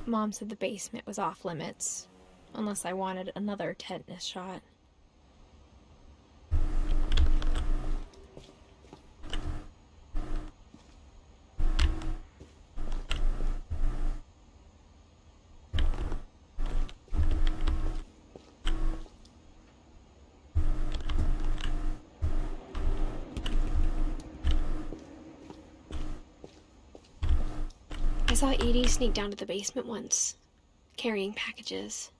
Mom said the basement was off limits, unless I wanted another tetanus shot. I saw Edie sneak down to the basement once, carrying packages.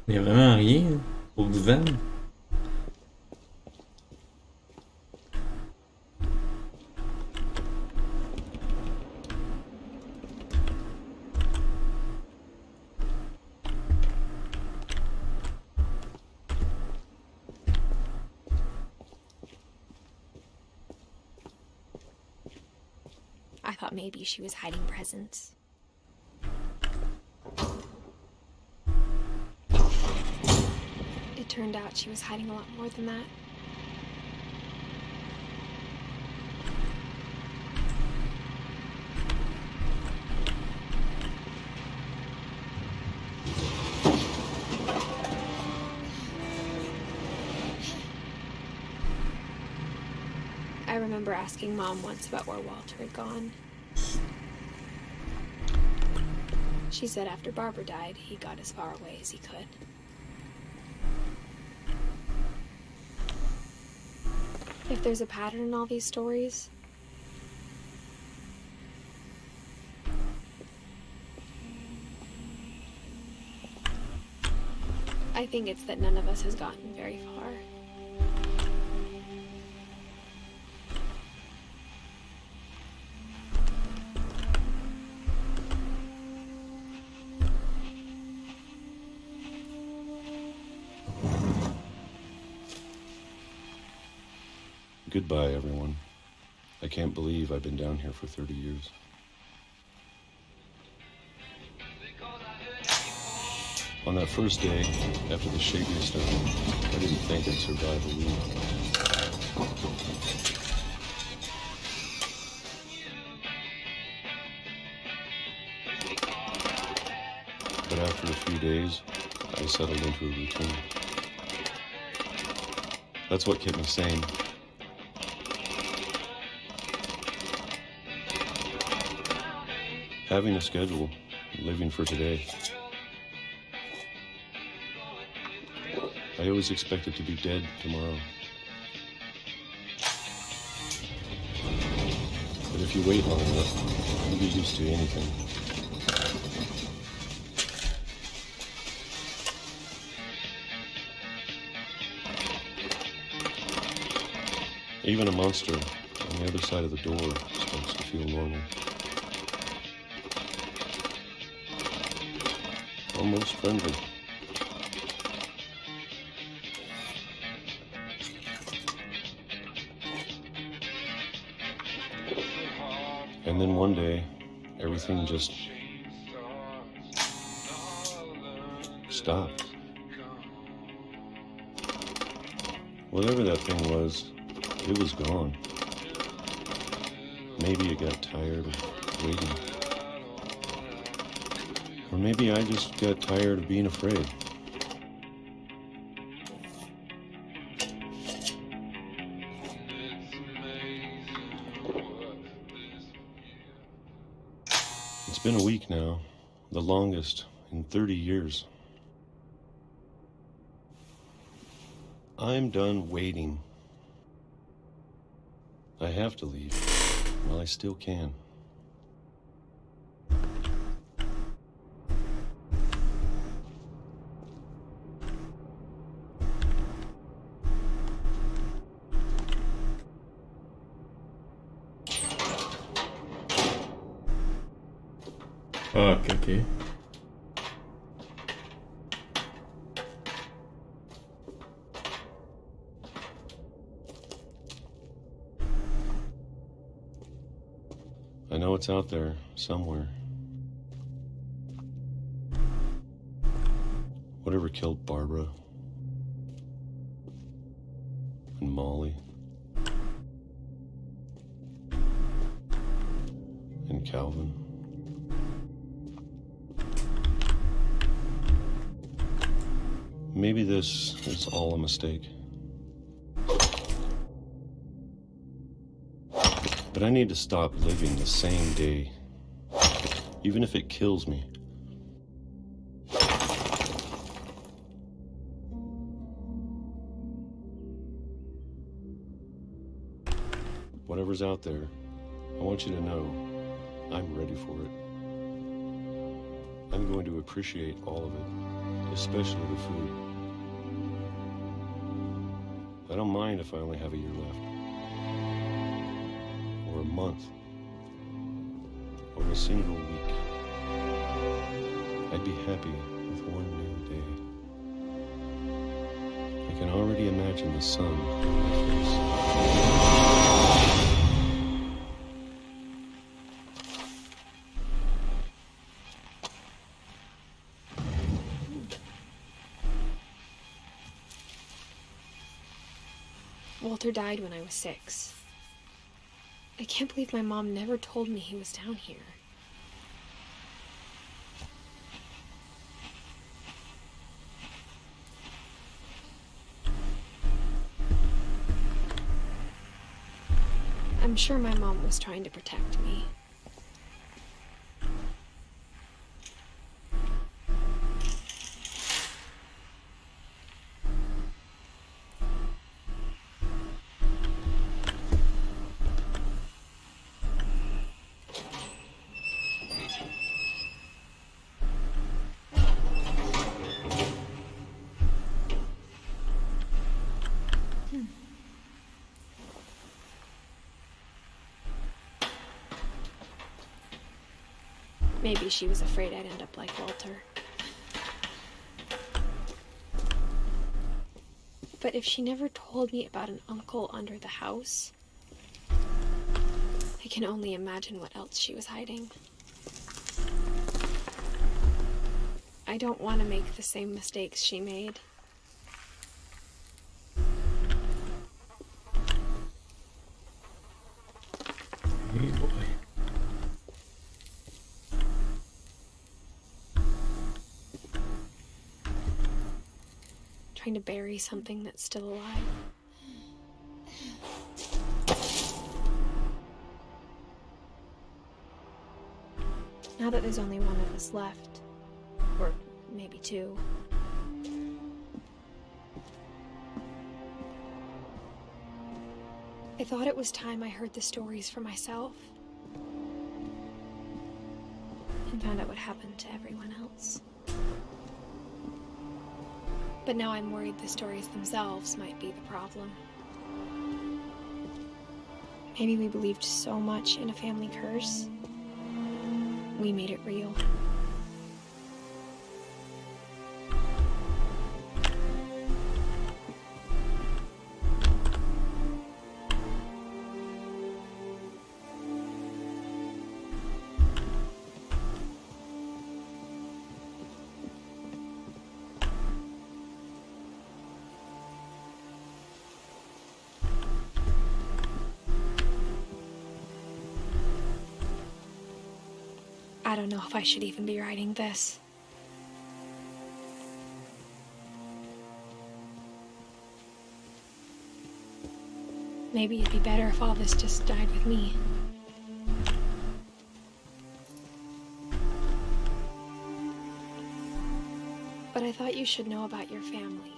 Il y a vraiment rien pour du vent. I thought maybe she was hiding presents. It turned out she was hiding a lot more than that. I remember asking Mom once about where Walter had gone. She said after Barbara died, he got as far away as he could. If there's a pattern in all these stories, I think it's that none of us has gotten very far. Goodbye, everyone. I can't believe I've been down here for 30 years. On that first day, after the shaking stone, I didn't think I'd survive a week. But after a few days, I settled into a routine. That's what kept me sane. Having a schedule, living for today. I always expected to be dead tomorrow. But if you wait long enough, you get used to anything. Even a monster on the other side of the door starts to feel normal. Almost friendly. And then one day, everything just stopped. Whatever that thing was, it was gone. Maybe it got tired of waiting. Or maybe I just got tired of being afraid. It's been a week now, the longest in 30 years. I'm done waiting. I have to leave while I still can. Okay. I know it's out there somewhere. Whatever killed Barbara and Molly and Calvin. Maybe this is all a mistake. But I need to stop living the same day, even if it kills me. Whatever's out there, I want you to know I'm ready for it. I'm going to appreciate all of it, especially the food. I don't mind if I only have a year left. Or a month, or a single week. I'd be happy with one new day. I can already imagine the sun on my face. Walter died when I was 6. I can't believe my mom never told me he was down here. I'm sure my mom was trying to protect me. Maybe she was afraid I'd end up like Walter. But if she never told me about an uncle under the house, I can only imagine what else she was hiding. I don't want to make the same mistakes she made. Hey boy. Trying to bury something that's still alive. Now that there's only one of us left, or maybe two, I thought it was time I heard the stories for myself and found out what happened to everyone else. But now I'm worried the stories themselves might be the problem. Maybe we believed so much in a family curse, we made it real. I don't know if I should even be writing this. Maybe it'd be better if all this just died with me. But I thought you should know about your family.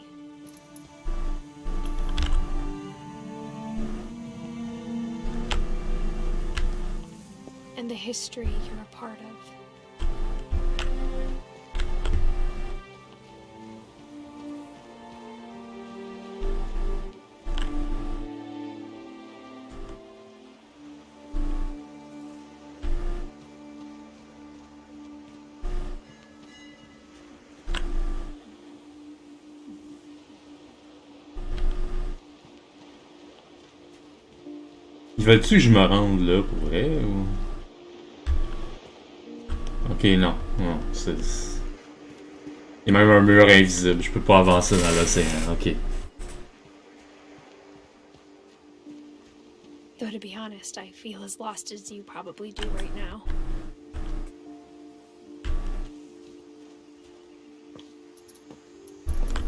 And the history you're a part of. Ils veulent-tu que je me rende là pour vrai ou... Ok, non. Non, c'est... Il y a même un mur invisible. Je peux pas avancer dans l'océan. Ok. Though to be honest, I feel as lost as you probably do right now.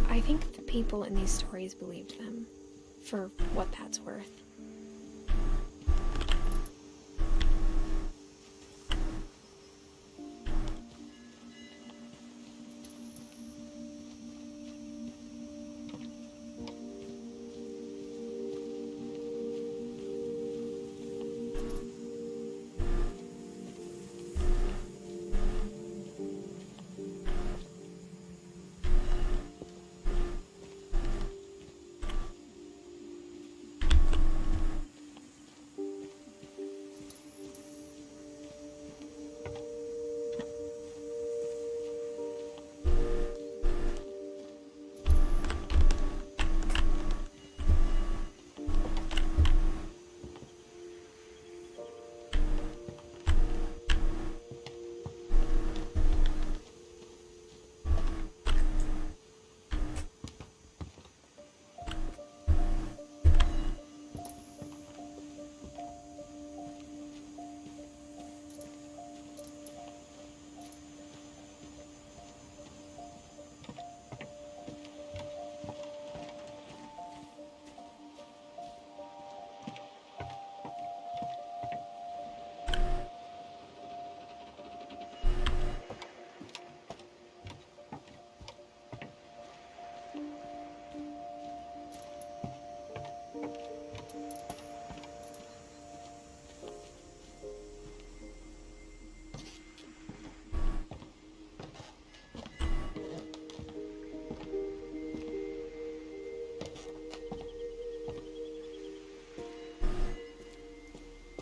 I think the people in these stories believed them, for what that's worth.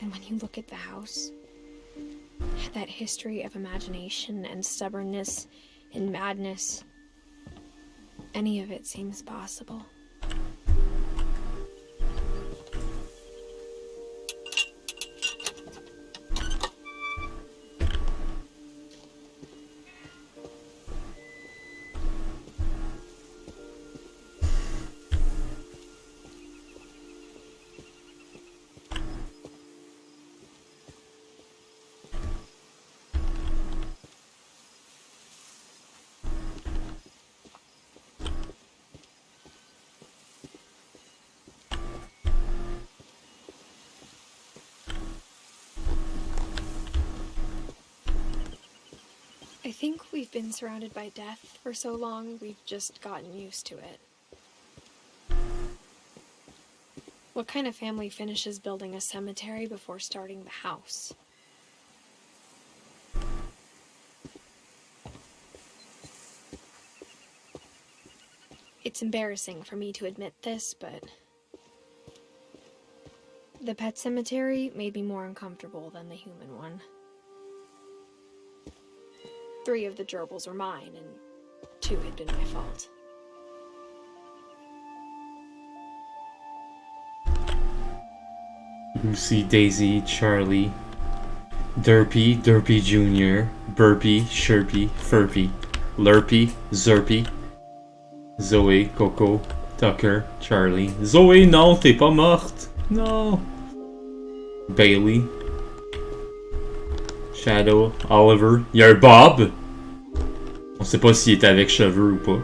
And when you look at the house, that history of imagination and stubbornness and madness, any of it seems possible. I think we've been surrounded by death for so long, we've just gotten used to it. What kind of family finishes building a cemetery before starting the house? It's embarrassing for me to admit this, but the pet cemetery made me more uncomfortable than the human one. 3 of the gerbils were mine, and 2 had been my fault. Lucy, Daisy, Charlie, Derpy, Derpy Jr., Burpy, Sherpy, Furpy, Lurpy, Zerpy, Zoé, Coco, Tucker, Charlie. Zoé, non, t'es pas morte. Non. Bailey, Shadow, Oliver. Il y a un Bob. On sait pas s'il est avec cheveux ou pas.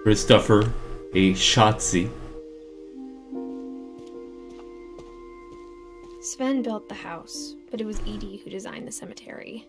Christopher et Shotzi. Sven built the house, but it was Edie who designed the cemetery.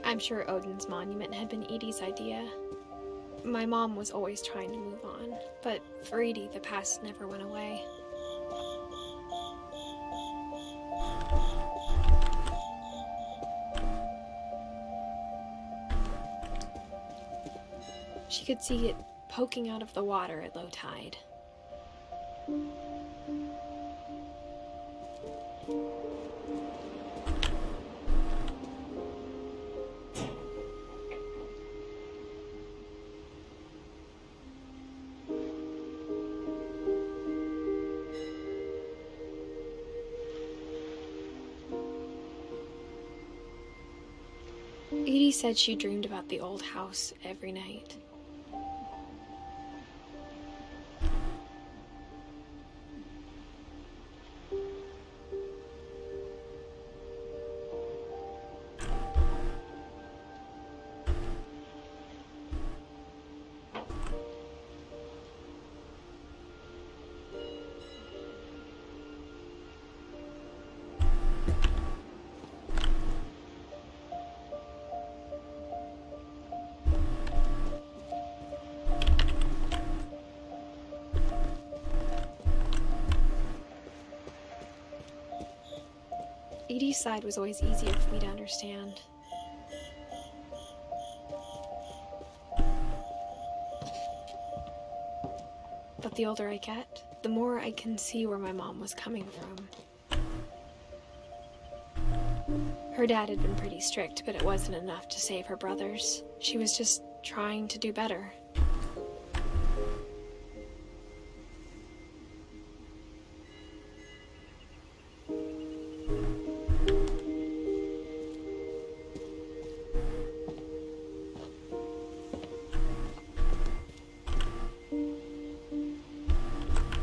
I'm sure Odin's monument had been Edie's idea. My mom was always trying to move on, but for Edie, the past never went away. She could see it poking out of the water at low tide. Edie said she dreamed about the old house every night. Edie's side was always easier for me to understand. But the older I get, the more I can see where my mom was coming from. Her dad had been pretty strict, but it wasn't enough to save her brothers. She was just trying to do better.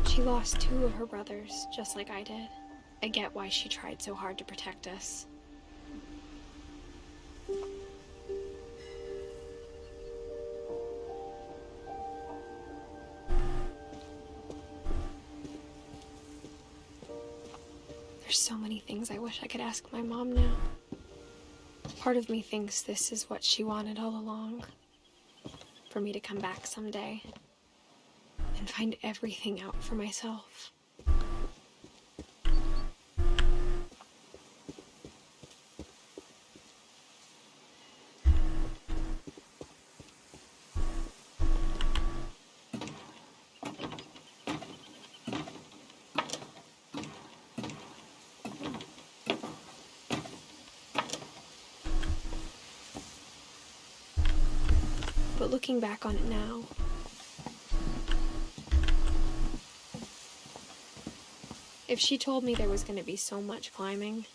She lost 2 of her brothers, just like I did. I get why she tried so hard to protect us. There's so many things I wish I could ask my mom now. Part of me thinks this is what she wanted all along. For me to come back someday and find everything out for myself. But looking back on it now, if she told me there was going to be so much climbing,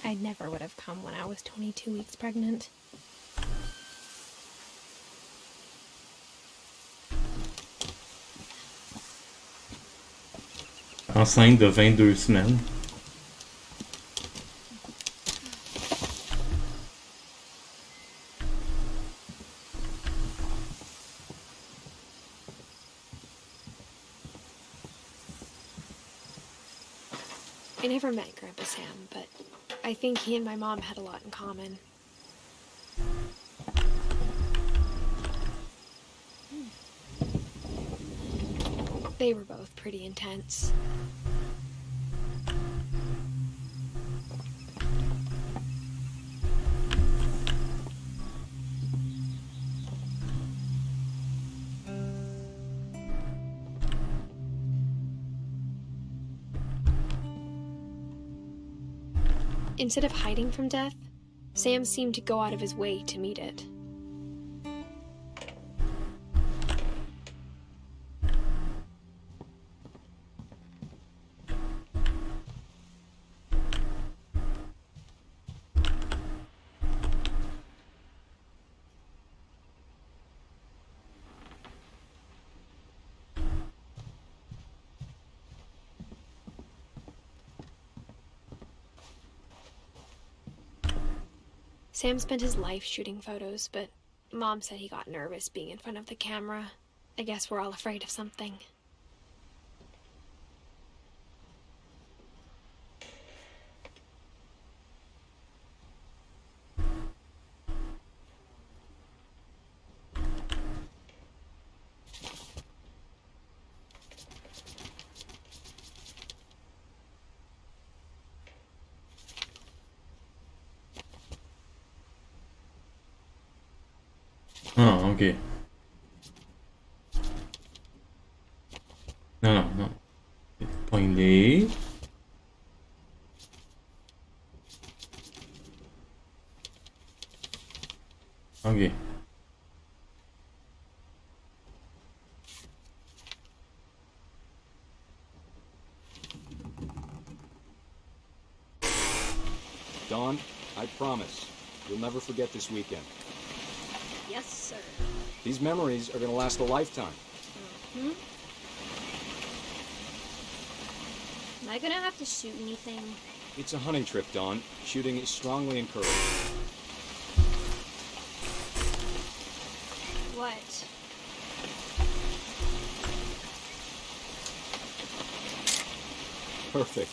I never would have come when I was 22 weeks pregnant. Enceinte de 22 semaines. I never met Grandpa Sam, but I think he and my mom had a lot in common. They were both pretty intense. Instead of hiding from death, Sam seemed to go out of his way to meet it. Sam spent his life shooting photos, but Mom said he got nervous being in front of the camera. I guess we're all afraid of something. Ah, ok. Non. Poigné. Ok. Dawn, I promise, you'll never forget this weekend. Yes, sir. These memories are gonna last a lifetime. Hmm? Am I gonna have to shoot anything? It's a hunting trip, Dawn. Shooting is strongly encouraged. What? Perfect.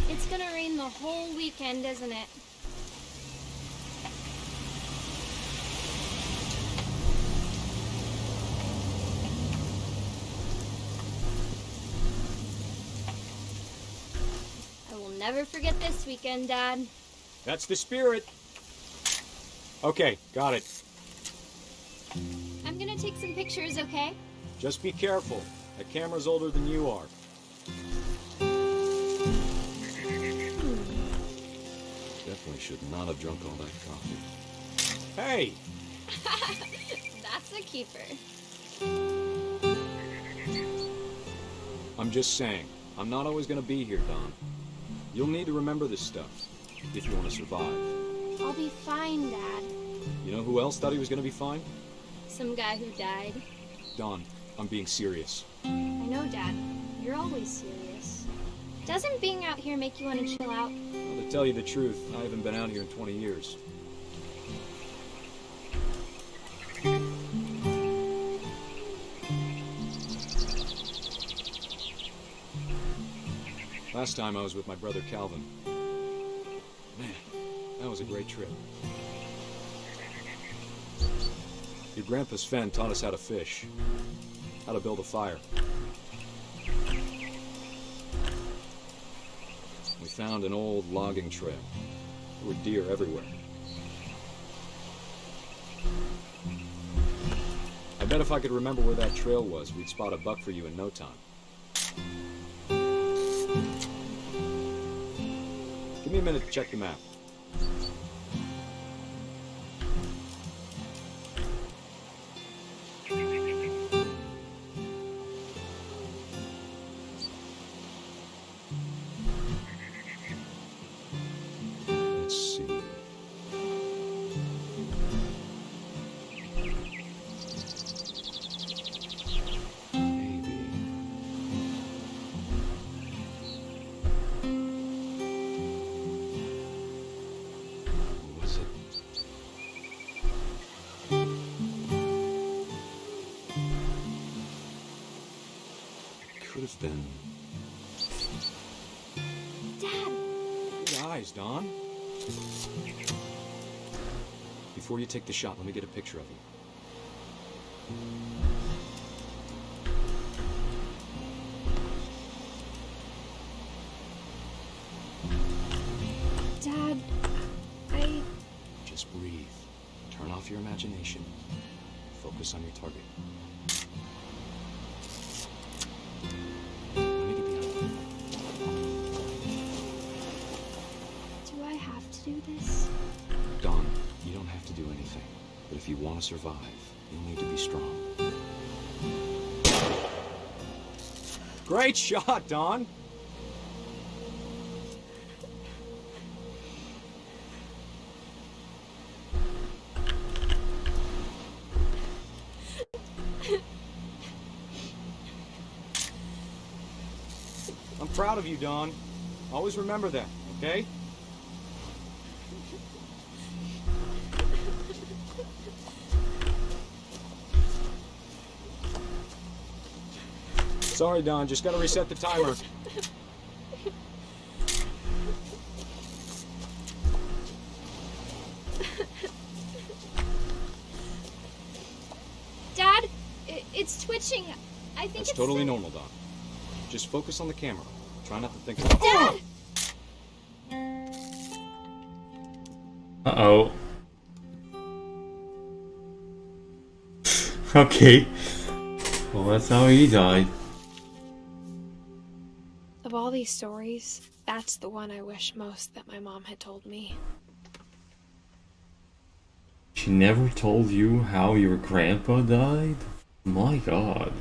It's gonna rain the whole weekend, isn't it? Never forget this weekend, Dad. That's the spirit. Okay, got it. I'm gonna take some pictures, okay? Just be careful. That camera's older than you are. Definitely should not have drunk all that coffee. Hey! That's a keeper. I'm just saying, I'm not always gonna be here, Don. You'll need to remember this stuff, if you want to survive. I'll be fine, Dad. You know who else thought he was going to be fine? Some guy who died. Don, I'm being serious. I know, Dad. You're always serious. Doesn't being out here make you want to chill out? Well, to tell you the truth, I haven't been out here in 20 years. Last time I was with my brother Calvin. Man, that was a great trip. Your grandpa Sven taught us how to fish, how to build a fire. We found an old logging trail. There were deer everywhere. I bet if I could remember where that trail was, we'd spot a buck for you in no time. Give me a minute to check the map. could have been... Dad! Good eyes, Don. Before you take the shot, let me get a picture of you. Dad, Just breathe. Turn off your imagination. Focus on your target. Let me get behind you. Do I have to do this? Don, you don't have to do anything. But if you want to survive, you'll need to be strong. Great shot, Don! I'm proud of you, Don. Always remember that, okay? Sorry, Don. Just gotta reset the timer. Dad, it's twitching. I think That's it's totally normal, Don. Just focus on the camera. Try not to think about... Dad! Uh-oh. Okay. Well, that's how he died. Of all these stories, that's the one I wish most that my mom had told me. She never told you how your grandpa died? My God.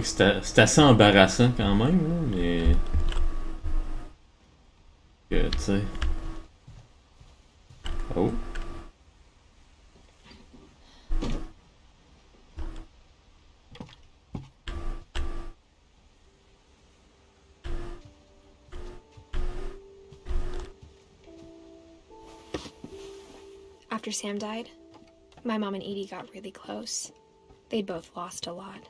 C'est assez embarrassant quand même, là, mais... Que, tu sais... Oh. After Sam died, my mom and Edie got really close. They'd both lost a lot.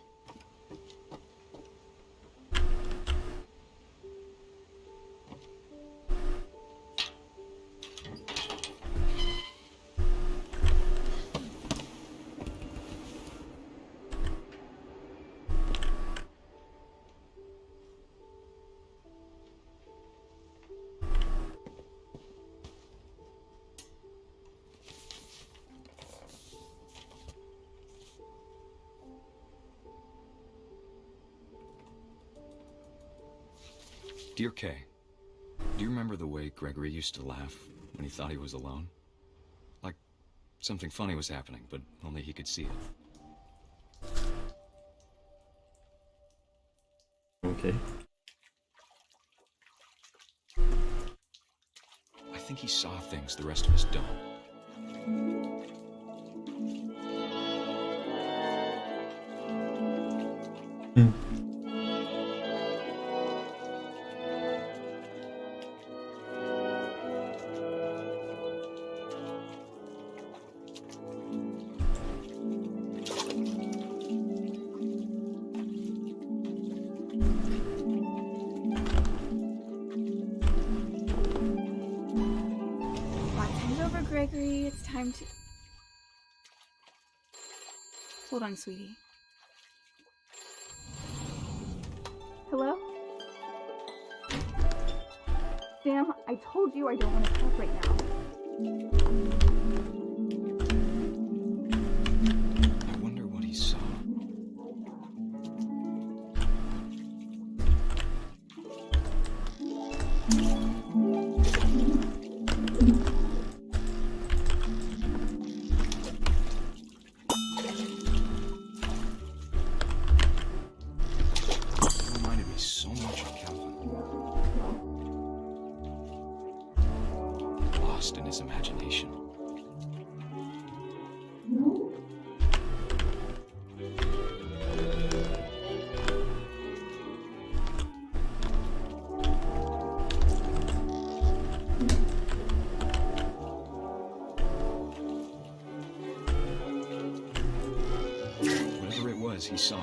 Dear Kay, do you remember the way Gregory used to laugh when he thought he was alone? Like something funny was happening, but only he could see it. Okay. I think he saw things the rest of us don't. Gregory, it's time to... Hold on, sweetie. Hello? Sam, I told you I don't want to talk right now. I wonder what he saw. In his imagination. saw.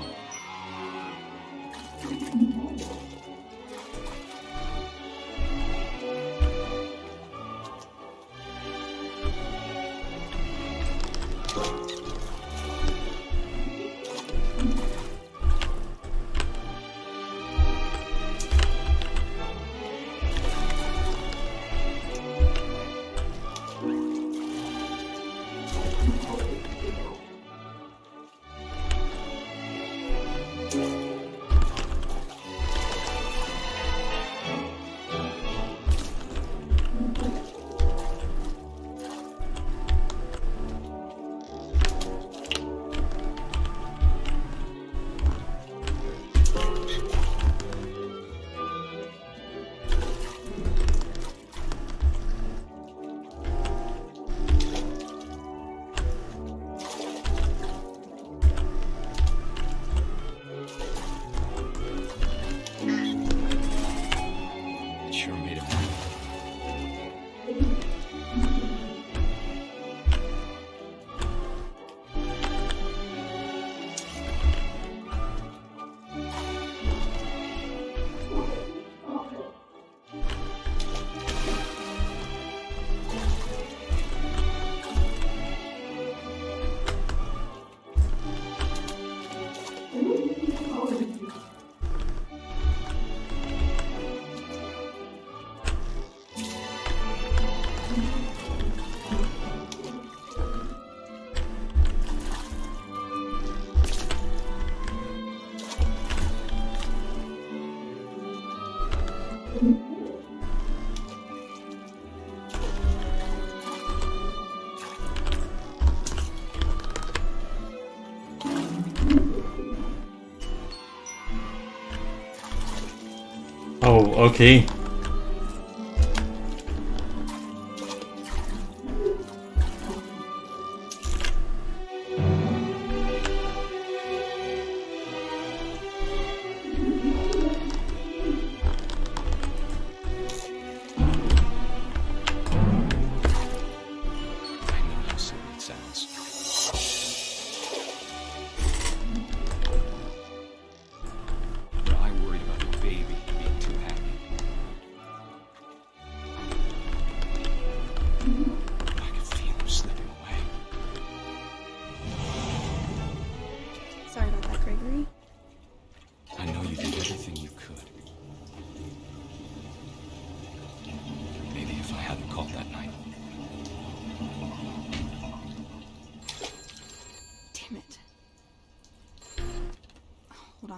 Oh, okay.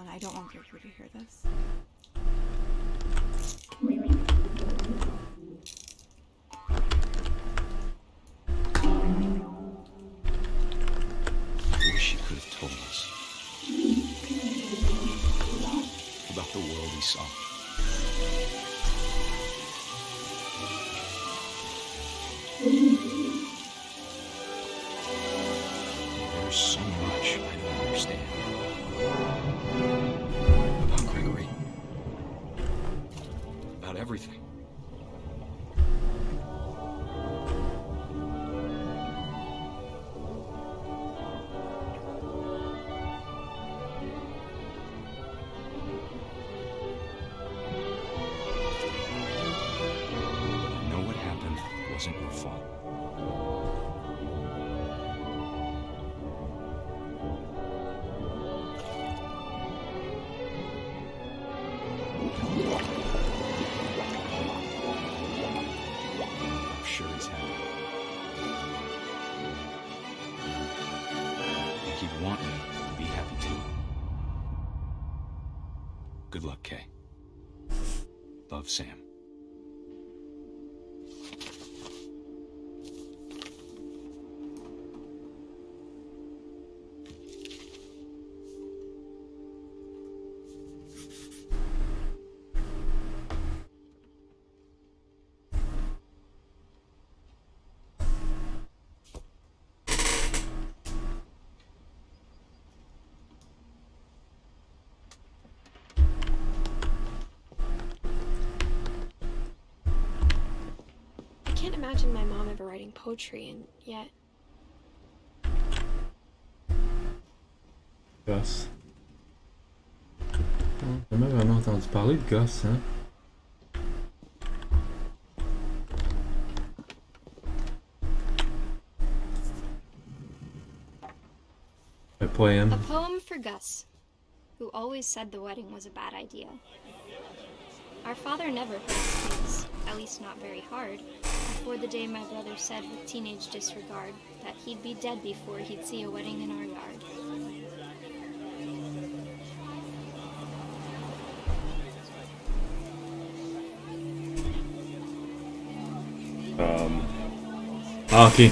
I don't want Gregory to hear this. I wish he could have told us about the world he saw. There's so much I don't understand about Gregory, about everything. I know what happened wasn't your fault. I'm sure he's happy. I think he'd want me to be happy too. Good luck, Kay. Love, Sam. I can't imagine my mom ever writing poetry, and yet... Yes. J'ai jamais vraiment entendu parler de Gus, hein? Un poème. A poem for Gus, who always said the wedding was a bad idea. Our father never hurt his kids, at least not very hard, before the day my brother said with teenage disregard that he'd be dead before he'd see a wedding in our yard. Ah, ok.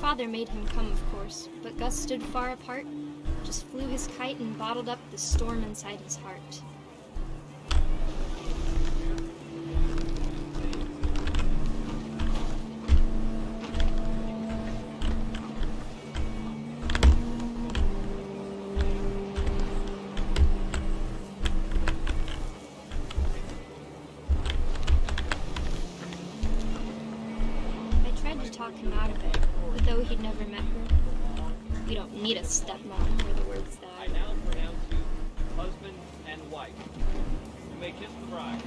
Father made him come, of course, but Gus stood far apart, just flew his kite and bottled up the storm inside his heart. I tried to talk him out of it, but though he'd never met her, we don't need a stepmom, were the words that I now pronounce you husband and wife. You may kiss the bride.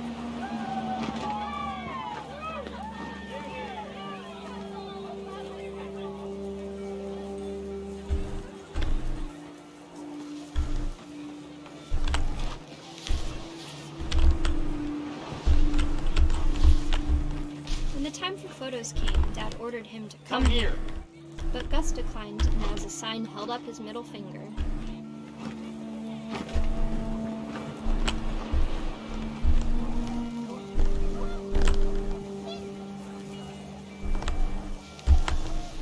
When the time for photos came, Dad ordered him to come here. But Gus declined, and as a sign held up his middle finger.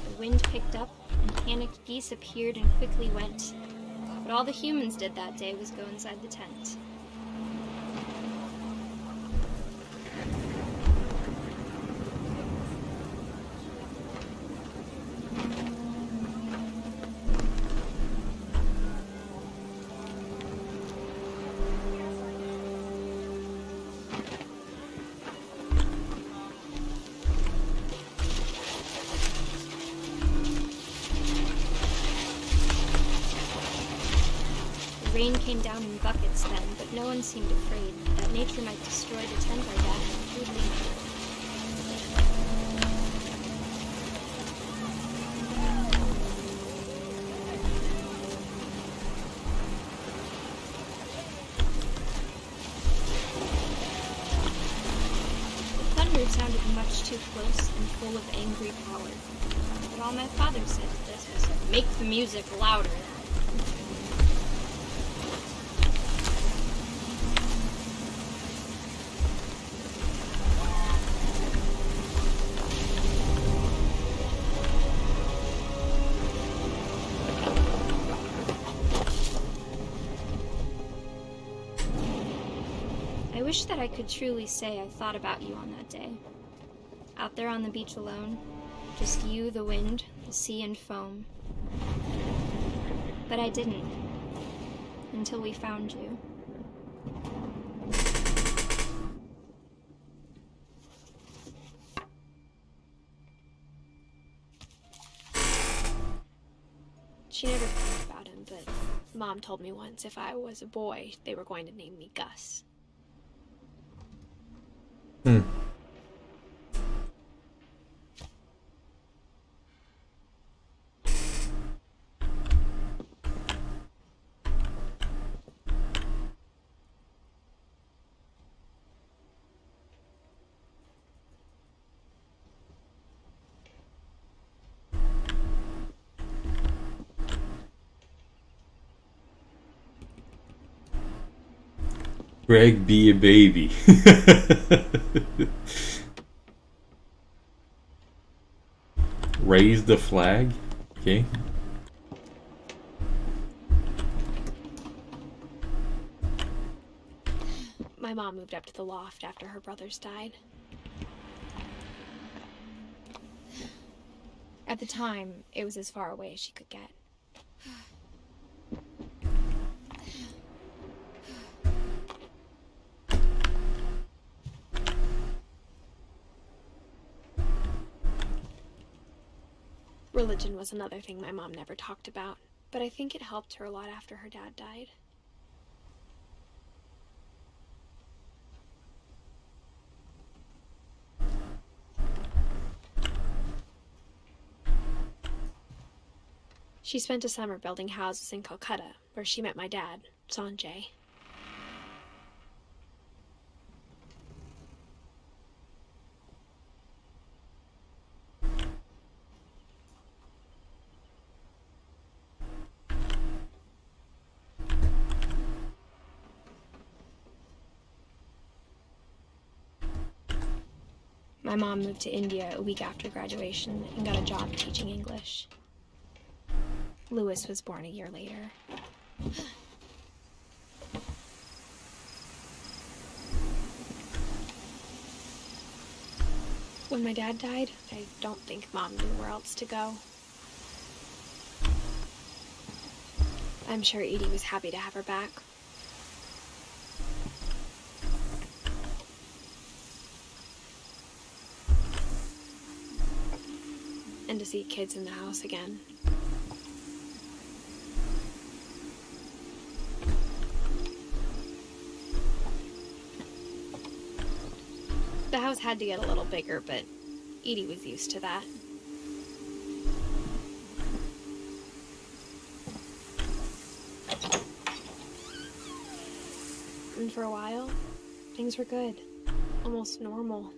The wind picked up, and panicked geese appeared and quickly went. But all the humans did that day was go inside the tent. Rain came down in buckets then, but no one seemed afraid that nature might destroy the tent our dad had crudely made. The thunder sounded much too close and full of angry power. But all my father said to this was, "Make the music louder." I wish that I could truly say I thought about you on that day. Out there on the beach alone, just you, the wind, the sea, and foam. But I didn't, until we found you. She never thought about him, but Mom told me once if I was a boy, they were going to name me Gus. Greg, be a baby. Raise the flag? Ok. My mom moved up to the loft after her brothers died. At the time, it was as far away as she could get. Religion was another thing my mom never talked about, but I think it helped her a lot after her dad died. She spent a summer building houses in Calcutta, where she met my dad, Sanjay. My mom moved to India a week after graduation and got a job teaching English. Louis was born a year later. When my dad died, I don't think Mom knew where else to go. I'm sure Edie was happy to have her back. And to see kids in the house again. The house had to get a little bigger, but Edie was used to that. And for a while, things were good. Almost normal.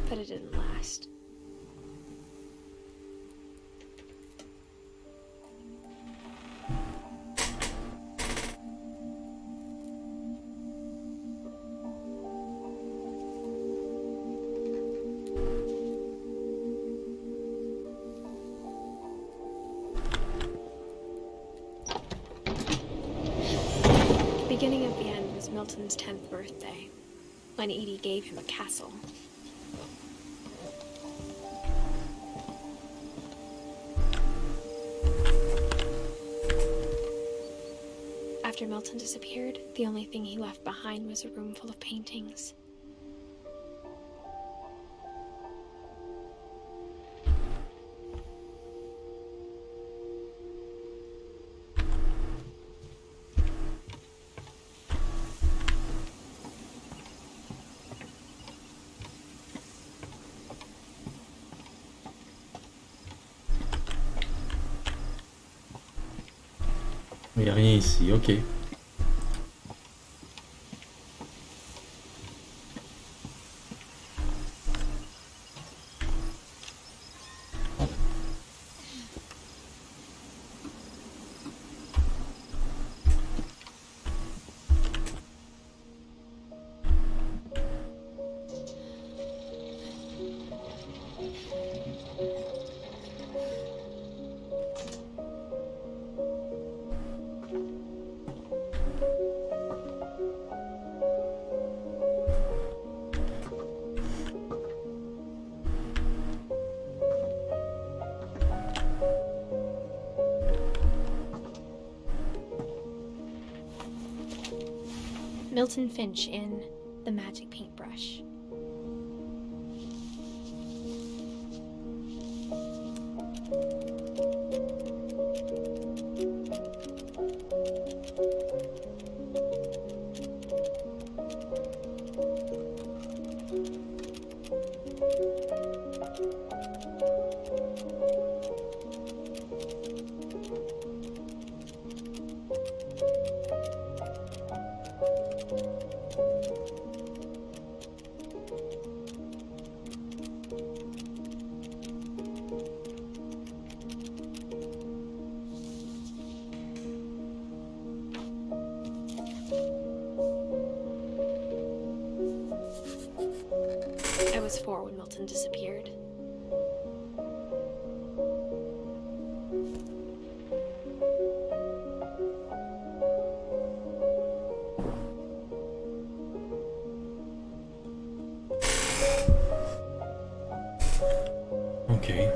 But it didn't last. The beginning of the end was Milton's 10th birthday, when Edie gave him a castle. After Milton disappeared, the only thing he left behind was a room full of paintings. Il n'y a rien ici, ok. Milton Finch in The Magic Paintbrush. was 4 when Milton disappeared. Okay.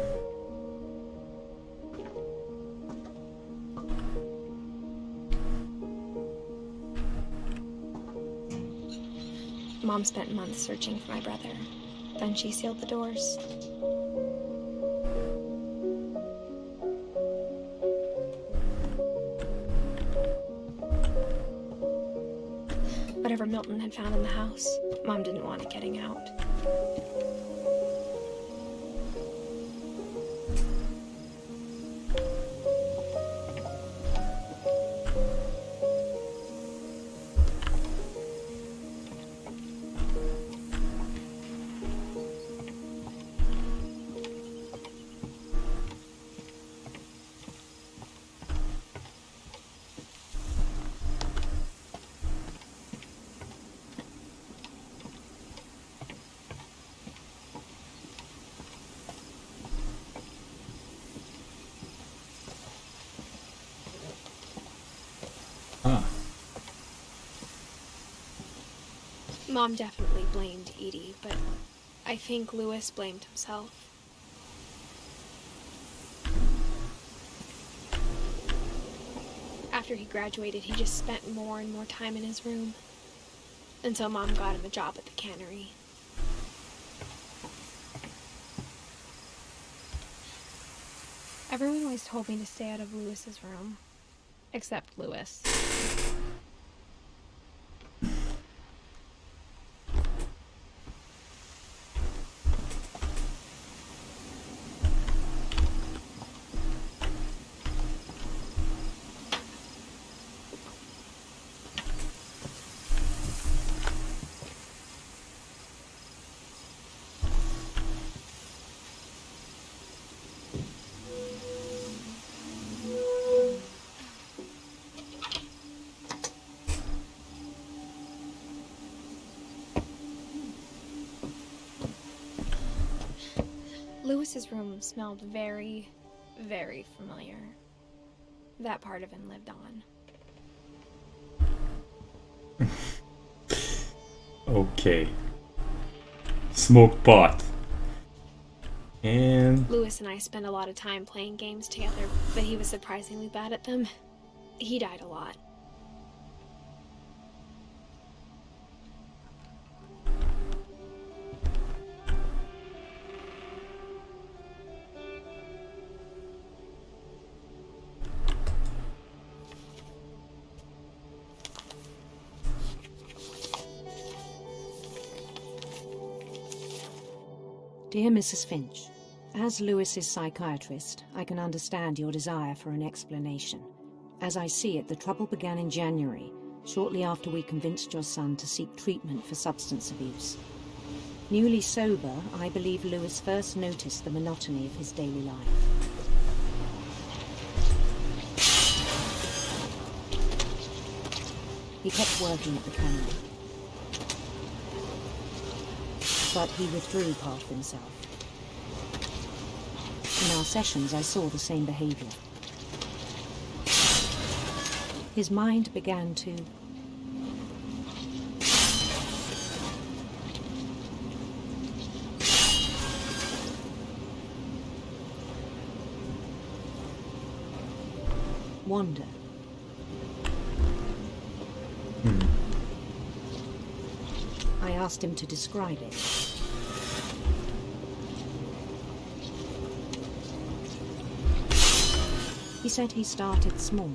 Mom spent months searching for my brother. Then she sealed the doors. Whatever Milton had found in the house, Mom didn't want it getting out. Mom definitely blamed Edie, but I think Lewis blamed himself. After he graduated, he just spent more and more time in his room, until Mom got him a job at the cannery. Everyone always told me to stay out of Lewis's room, except Lewis. Lewis's room smelled very, very familiar. That part of him lived on. Okay. Smoked pot. And... Lewis and I spent a lot of time playing games together, but he was surprisingly bad at them. He died a lot. Dear Mrs. Finch, as Lewis's psychiatrist, I can understand your desire for an explanation. As I see it, the trouble began in January, shortly after we convinced your son to seek treatment for substance abuse. Newly sober, I believe Lewis first noticed the monotony of his daily life. He kept working at the cannery, but he withdrew part of himself. In our sessions, I saw the same behavior. His mind began to wander. I asked him to describe it. He said he started small.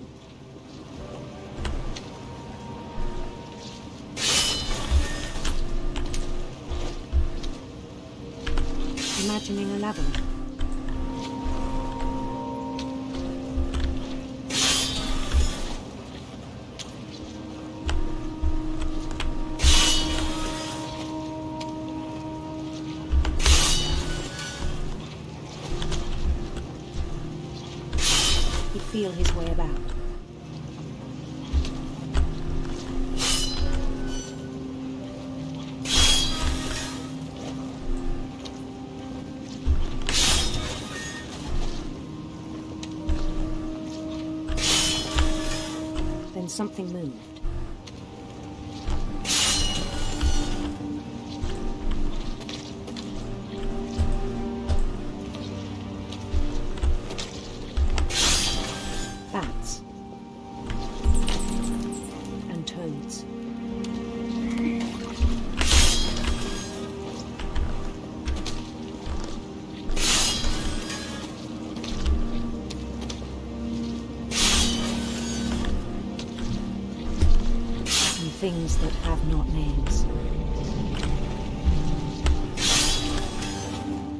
Imagining a labyrinth. Feel his way about. something moved. Bats. And toads. Things that have not names.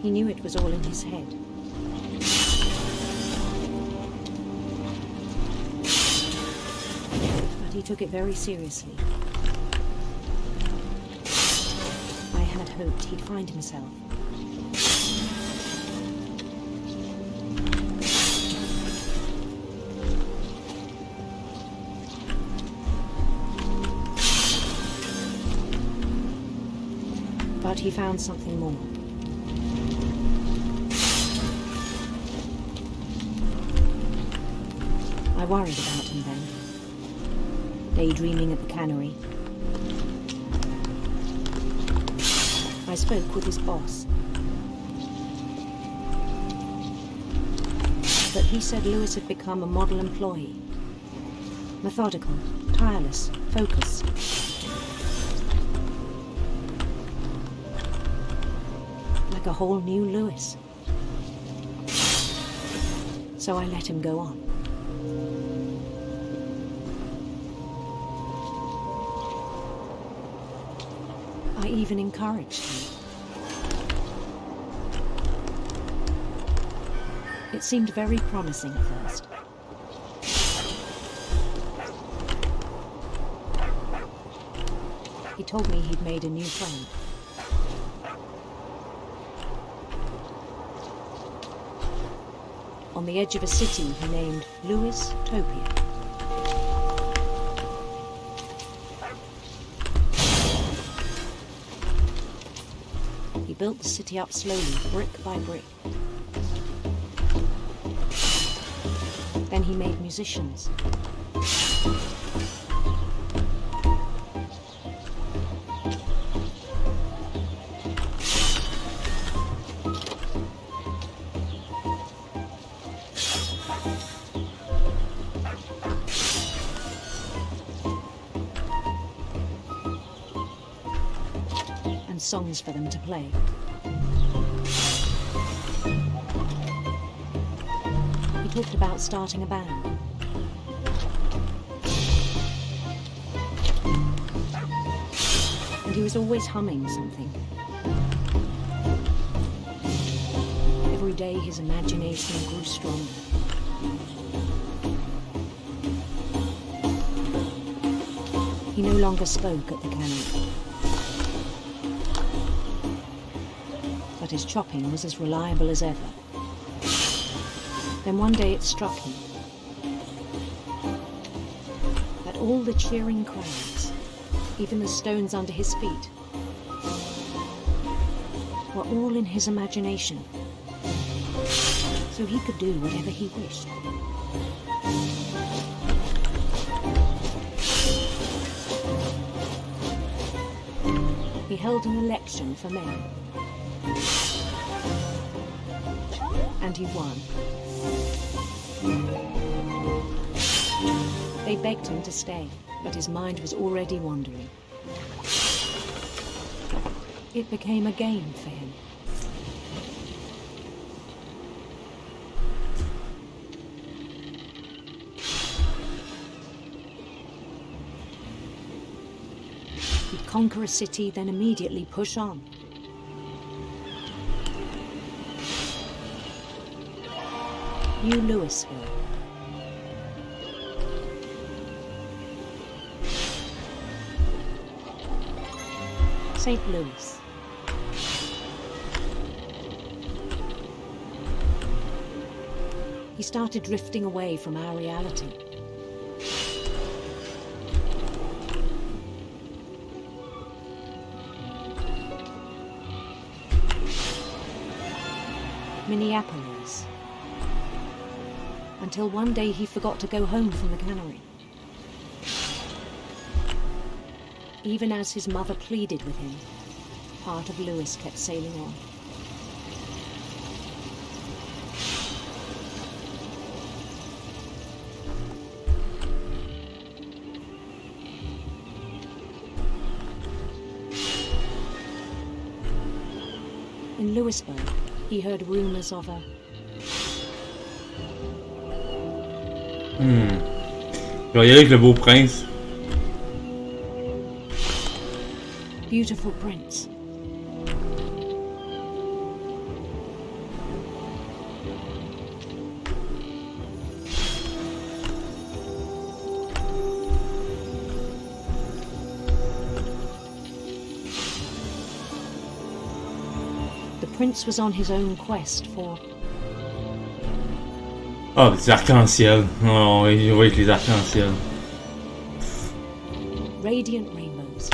He knew it was all in his head. But he took it very seriously. I had hoped he'd find himself. But he found something more. I worried about him then, daydreaming at the cannery. I spoke with his boss. But he said Lewis had become a model employee. Methodical, tireless, focused. A whole new Lewis. So I let him go on. I even encouraged him. It seemed very promising at first. He told me he'd made a new friend. On the edge of a city he named Lewis Topia. He built the city up slowly, brick by brick. Then he made musicians. Songs for them to play. He talked about starting a band. And he was always humming something. Every day his imagination grew stronger. He no longer spoke at the cannery. But his chopping was as reliable as ever. Then one day it struck him that all the cheering crowds, even the stones under his feet, were all in his imagination, so he could do whatever he wished. He held an election for mayor. And he won. They begged him to stay, but his mind was already wandering. It became a game for him. He'd conquer a city, then immediately push on. New Louisville. St. Louis. He started drifting away from our reality. Minneapolis. Until one day he forgot to go home from the cannery. Even as his mother pleaded with him, part of Lewis kept sailing on. In Louisburg, he heard rumors of a... Je vais y aller avec le beau prince. beautiful prince. The prince was on his own quest for... Ah, des arcs-en-ciel. Oh, on va y avec les arcs-en-ciel. Radiant rainbows.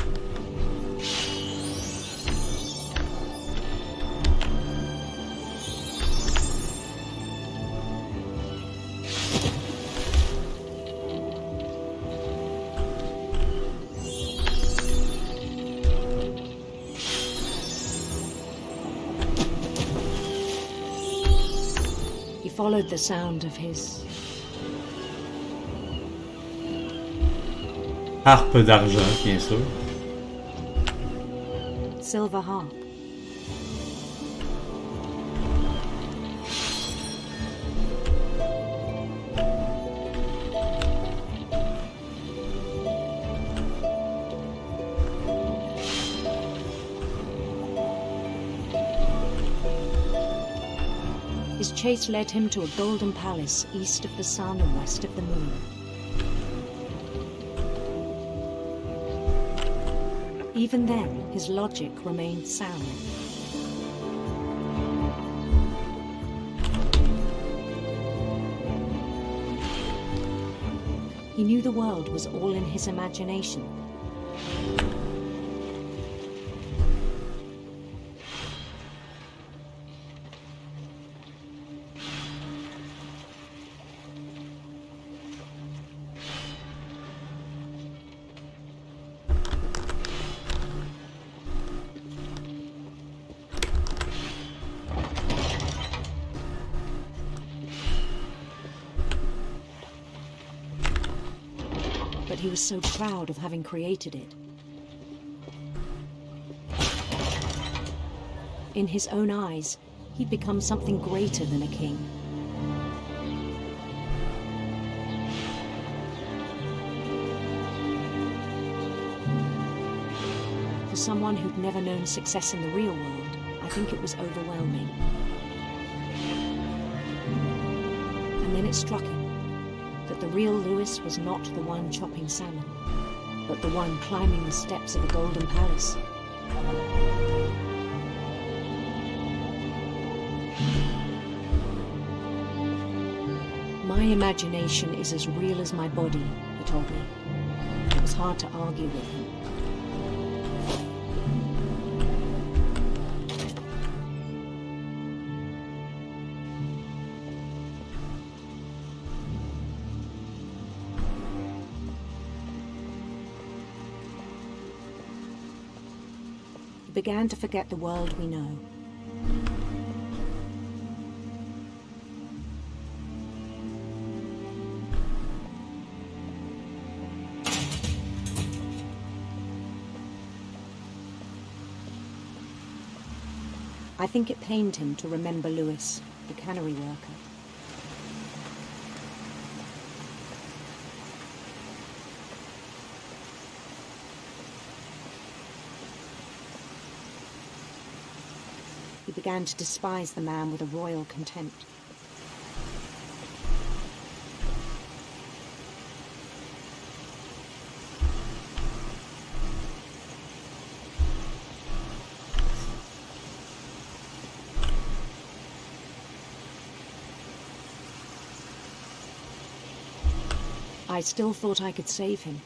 He followed the sound of his... Harpe d'argent, bien sûr. silver harp. His chase led him to a golden palace east of the sun and west of the moon. Even then, his logic remained sound. He knew the world was all in his imagination. But he was so proud of having created it. In his own eyes, he'd become something greater than a king. For someone who'd never known success in the real world, I think it was overwhelming. And then it struck him that the real Lewis was not the one chopping salmon, but the one climbing the steps of a golden palace. My imagination is as real as my body, he told me. It was hard to argue with him. He began to forget the world we know. I think it pained him to remember Lewis, the cannery worker. He began to despise the man with a royal contempt. I still thought I could save him.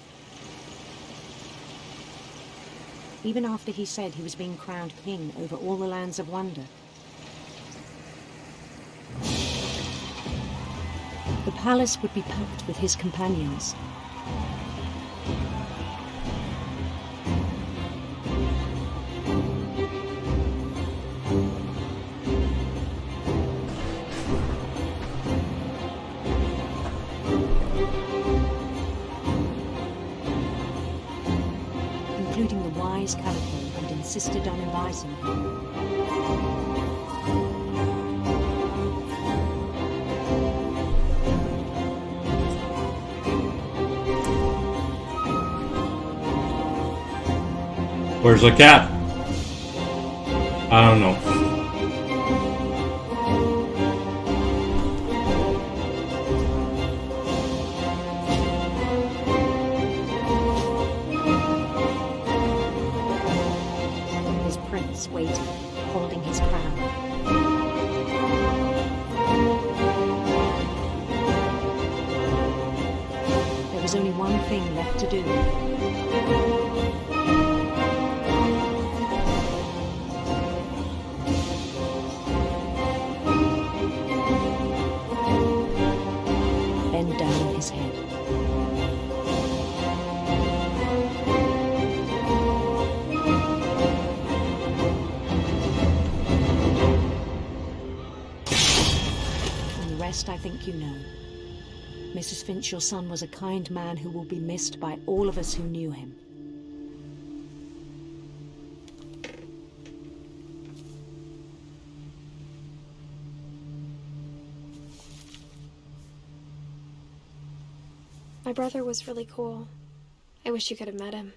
Even after he said he was being crowned king over all the lands of wonder. The palace would be packed with his companions. despised Calico and insisted on inviting him. Where's the cat? I don't know. His prince waited, holding his crown. There was only one thing left to do. Bend down his head. And the rest I think you know. Mrs. Finch, your son was a kind man who will be missed by all of us who knew him. My brother was really cool. I wish you could have met him.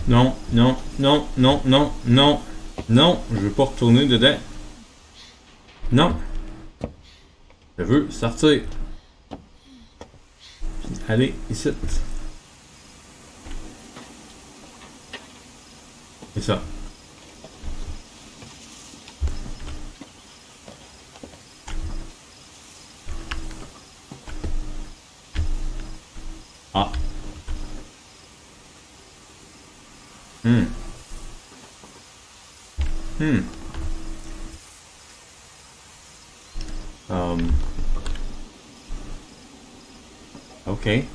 Non, non, non, non, non, non, non, je veux pas retourner dedans. Non. Je veux sortir. Puis aller ici. C'est ça. Ah. Okay.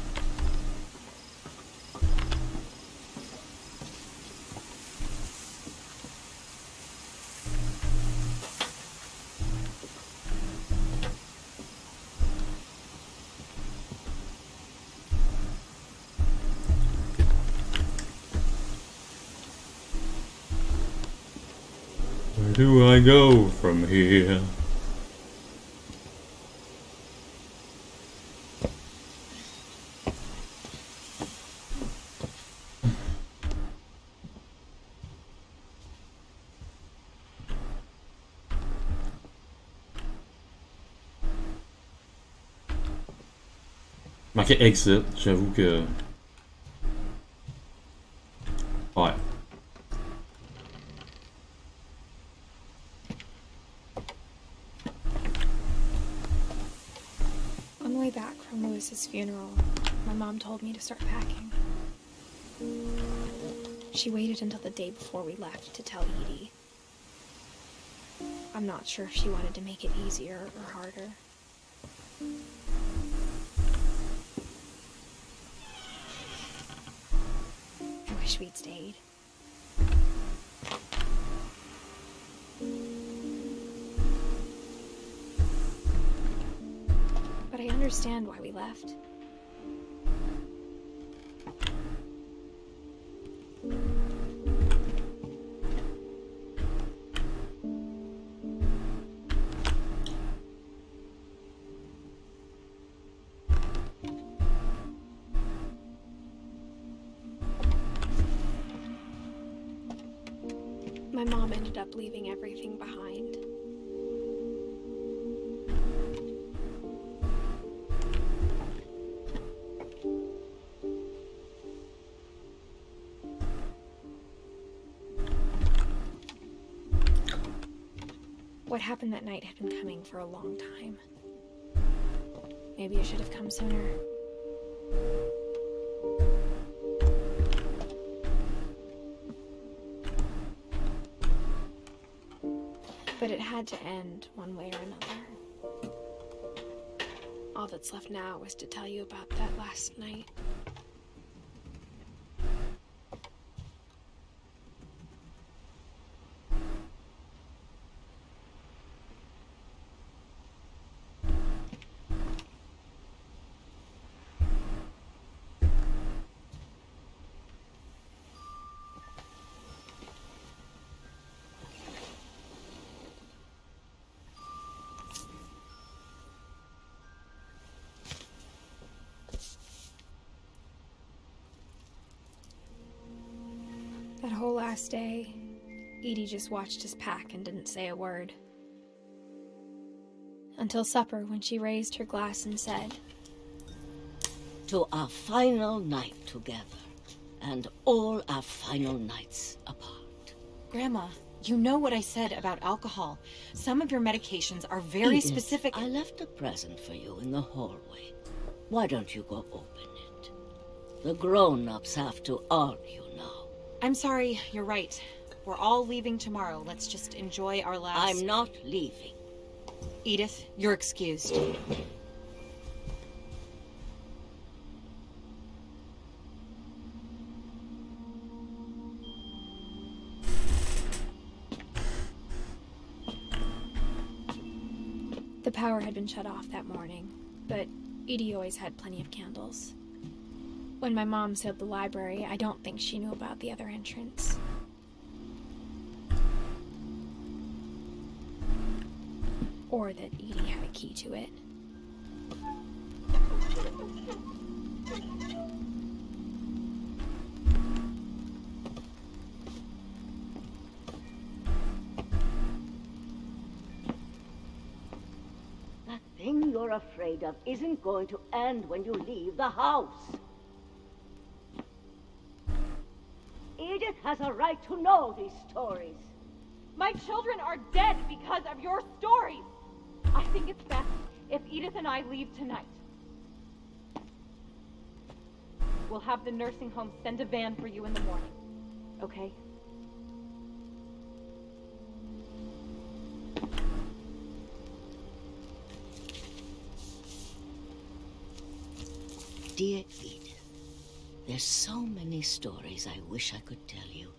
Where do I go from here? Marqué exit, j'avoue que... Ouais. On the way back from Lewis's funeral, my mom told me to start packing. She waited until the day before we left to tell Edie. I'm not sure if she wanted to make it easier or harder. I wish we'd stayed. But I understand why we left. My mom ended up leaving everything behind. What happened that night had been coming for a long time. Maybe it should have come sooner. But it had to end one way or another. All that's left now was to tell you about that last night. That whole last day, Edie just watched us pack and didn't say a word. Until supper, when she raised her glass and said, "To our final night together, and all our final nights apart." Grandma, you know what I said about alcohol. Some of your medications are very Edith, specific. I left a present for you in the hallway. Why don't you go open it? The grown-ups have to argue now. I'm sorry, you're right. We're all leaving tomorrow. Let's just enjoy our last... I'm not leaving. Edith, you're excused. The power had been shut off that morning, but Edie always had plenty of candles. When my mom sealed the library, I don't think she knew about the other entrance. Or that Edie had a key to it. That thing you're afraid of isn't going to end when you leave the house. Edith has a right to know these stories. My children are dead because of your stories. I think it's best if Edith and I leave tonight. We'll have the nursing home send a van for you in the morning, okay? Dear Edith, there's so many stories I wish I could tell you,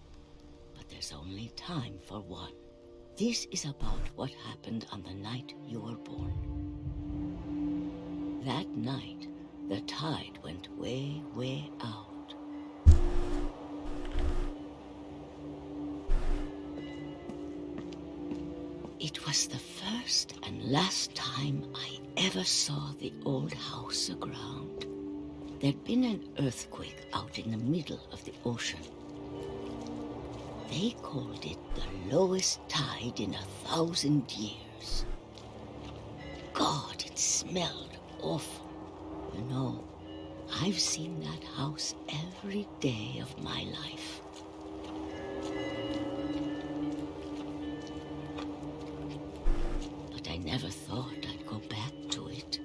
but there's only time for one. This is about what happened on the night you were born. That night, the tide went way, way out. It was the first and last time I ever saw the old house aground. There'd been an earthquake out in the middle of the ocean. They called it the lowest tide in 1,000 years. God, it smelled awful. You know, I've seen that house every day of my life. But I never thought I'd go back to it.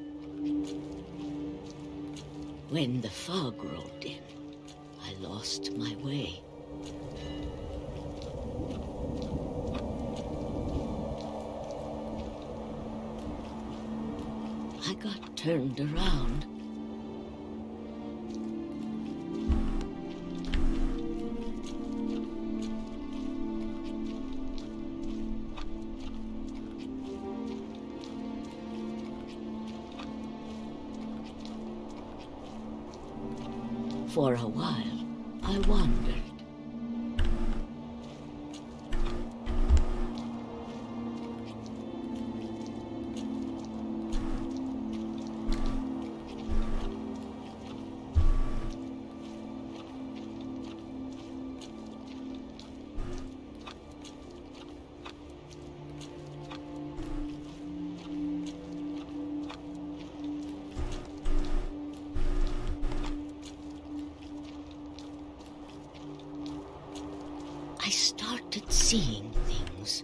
When the fog rolled in, I lost my way. I got turned around. For a while, I wandered. I started seeing things.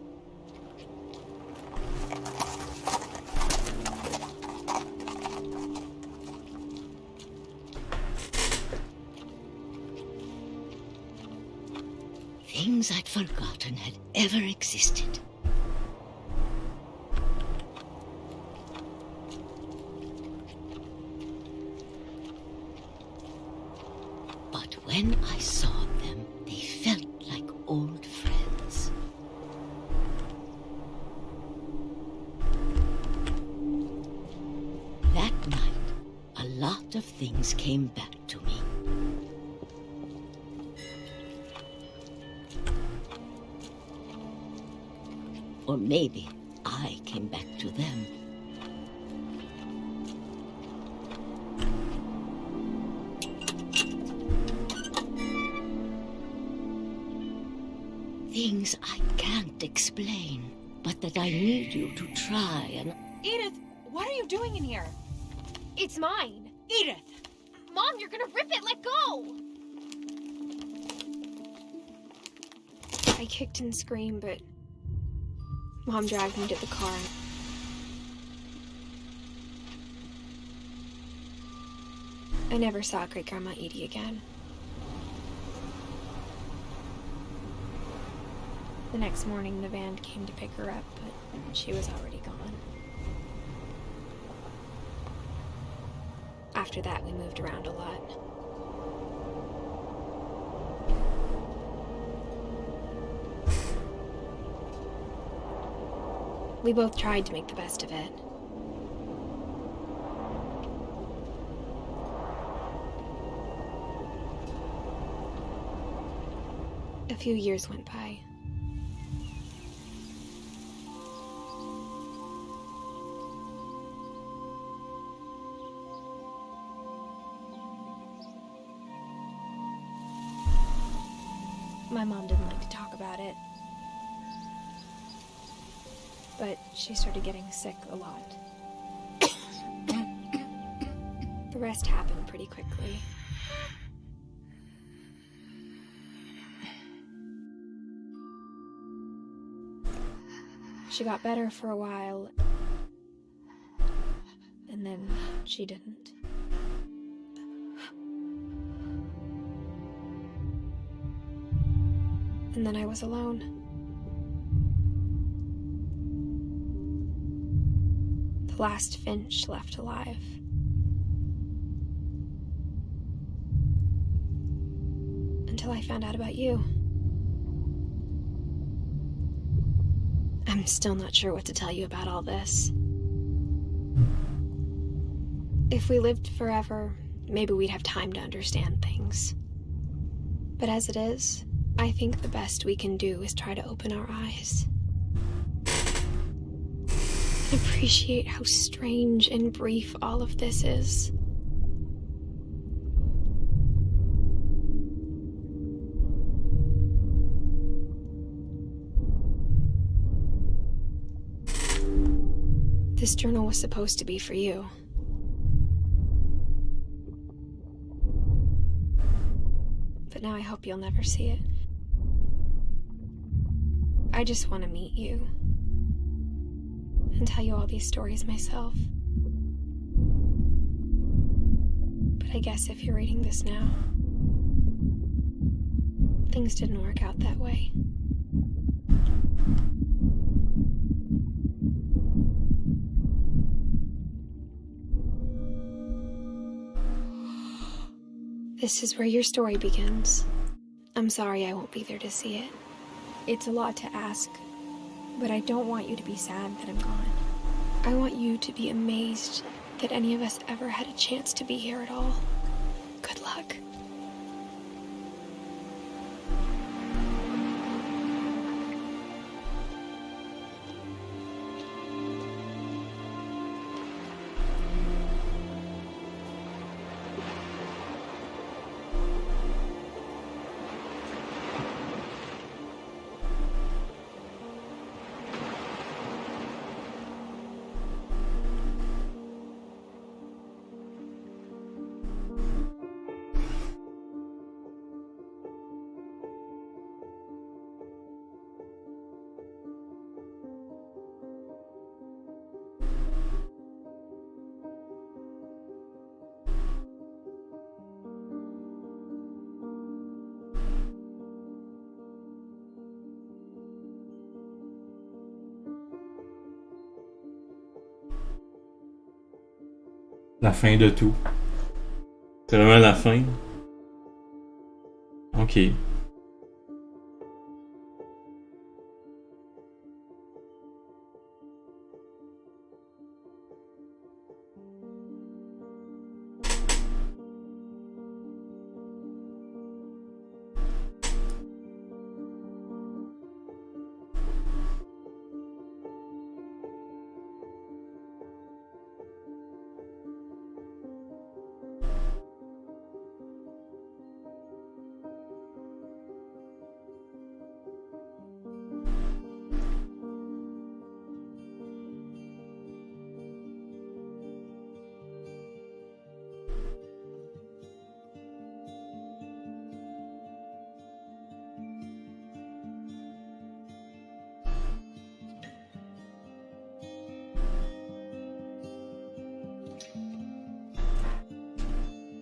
Things I'd forgotten had ever existed. But when I saw them, they felt like old friends. That night, a lot of things came back to me. Or maybe I came back to them. Things I can't explain, but that I need you to try and... Edith, what are you doing in here? It's mine. Edith! Mom, you're gonna rip it. Let go! I kicked and screamed, but Mom dragged me to the car. I never saw Great-Grandma Edie again. The next morning, the van came to pick her up, but she was already gone. After that, we moved around a lot. We both tried to make the best of it. A few years went by. My mom didn't like to talk about it. But she started getting sick a lot. The rest happened pretty quickly. She got better for a while, and then she didn't. And then I was alone. The last Finch left alive. Until I found out about you. I'm still not sure what to tell you about all this. If we lived forever, maybe we'd have time to understand things. But as it is, I think the best we can do is try to open our eyes. Appreciate how strange and brief all of this is. This journal was supposed to be for you. But now I hope you'll never see it. I just want to meet you and tell you all these stories myself. But I guess if you're reading this now, things didn't work out that way. This is where your story begins. I'm sorry I won't be there to see it. It's a lot to ask, but I don't want you to be sad that I'm gone. I want you to be amazed that any of us ever had a chance to be here at all. Good luck. La fin de tout. C'est vraiment la fin. ok.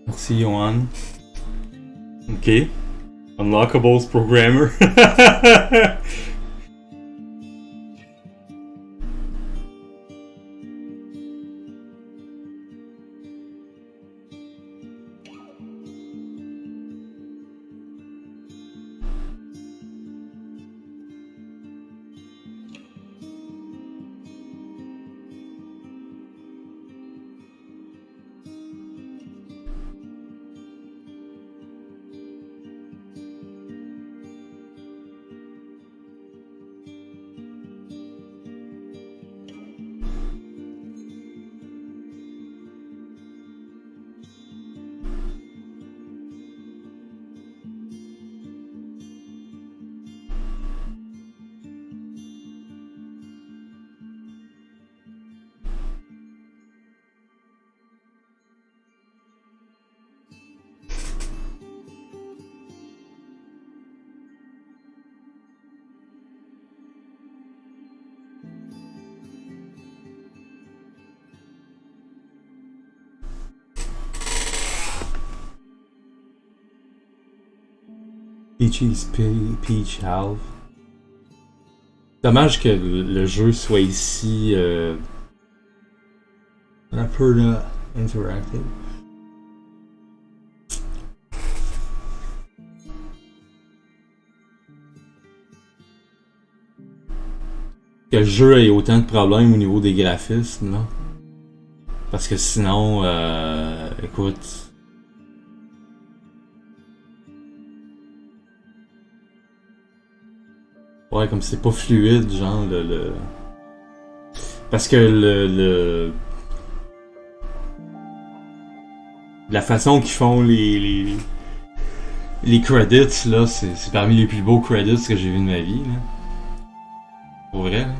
Merci, Johan. Ok. Unlockables Programmer. Peachy's Peach Halve. Dommage que le jeu soit ici un peu là, interactive. Que le jeu ait autant de problèmes au niveau des graphismes, là. Parce que sinon, écoute... Ouais, comme c'est pas fluide, genre, Parce que la façon qu'ils font les credits, là, c'est parmi les plus beaux credits que j'ai vu de ma vie, là. Pour vrai, là.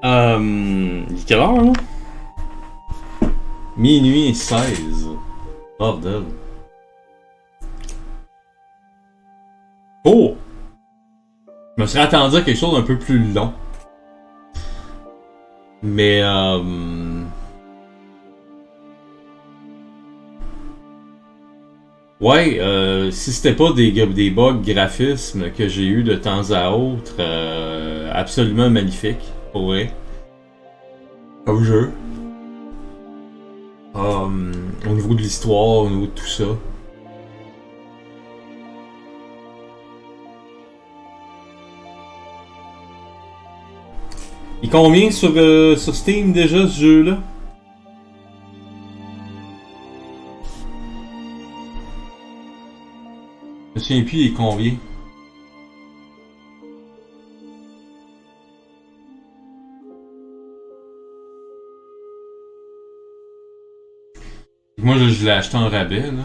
Il est quelle heure, là? Minuit et 16. Bordel. Oh! Je me serais attendu à quelque chose d'un peu plus long. Mais ouais, si c'était pas des bugs graphismes que j'ai eu de temps à autre, absolument magnifique, pour vrai. Comme jeu. Au niveau de l'histoire, au niveau de tout ça. Il est combien sur Steam déjà ce jeu-là? Je me souviens plus il est combien. Moi, je l'ai acheté en rabais, là.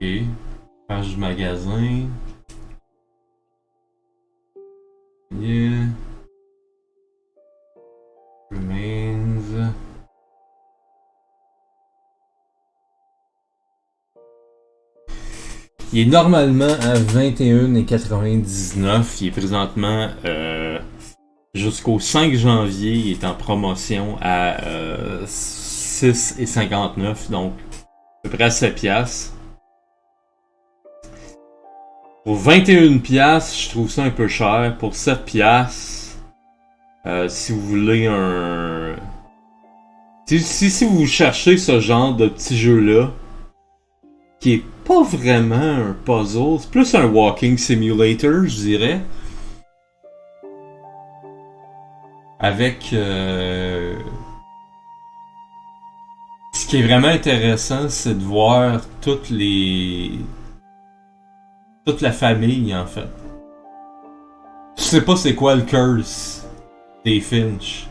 Ok. Page du magasin. Yeah. Remains. Il est normalement à 21,99. Il est présentement jusqu'au 5 janvier. Il est en promotion à 6,59. Donc à peu près à 7 piastres. Pour 21 piastres, je trouve ça un peu cher. Pour 7 piastres, si vous voulez un... Si vous cherchez ce genre de petit jeu-là, qui est pas vraiment un puzzle, c'est plus un walking simulator, je dirais. Avec... Ce qui est vraiment intéressant, c'est de voir toute la famille, en fait. Je sais pas c'est quoi le curse des Finch.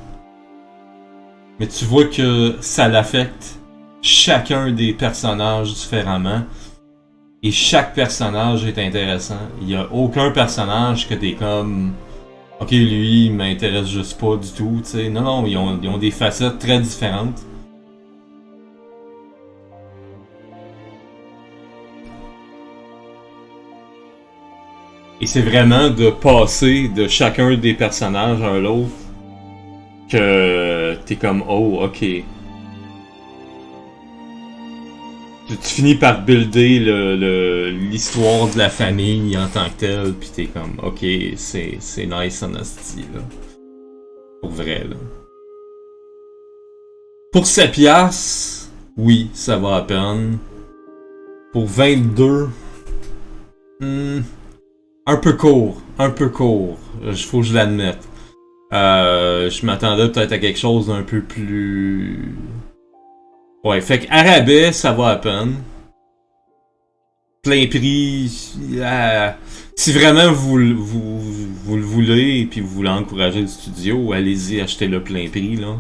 Mais tu vois que ça l'affecte chacun des personnages différemment. Et chaque personnage est intéressant. Il y a aucun personnage que t'es comme... Ok, lui, il m'intéresse juste pas du tout, tu sais. Non, ils ont des facettes très différentes. Et c'est vraiment de passer de chacun des personnages à l'autre que t'es comme oh ok. Tu finis par builder l'histoire de la famille en tant que telle, pis t'es comme ok c'est nice en asti là. Pour vrai là. Pour 7 piastres, oui, ça va à peine. Pour 22, un peu court. Faut que je l'admette. Je m'attendais peut-être à quelque chose d'un peu plus... Ouais, fait que rabais, ça va à peine. Plein prix, si vraiment vous le voulez et puis vous voulez encourager le studio, allez-y, achetez-le plein prix, là.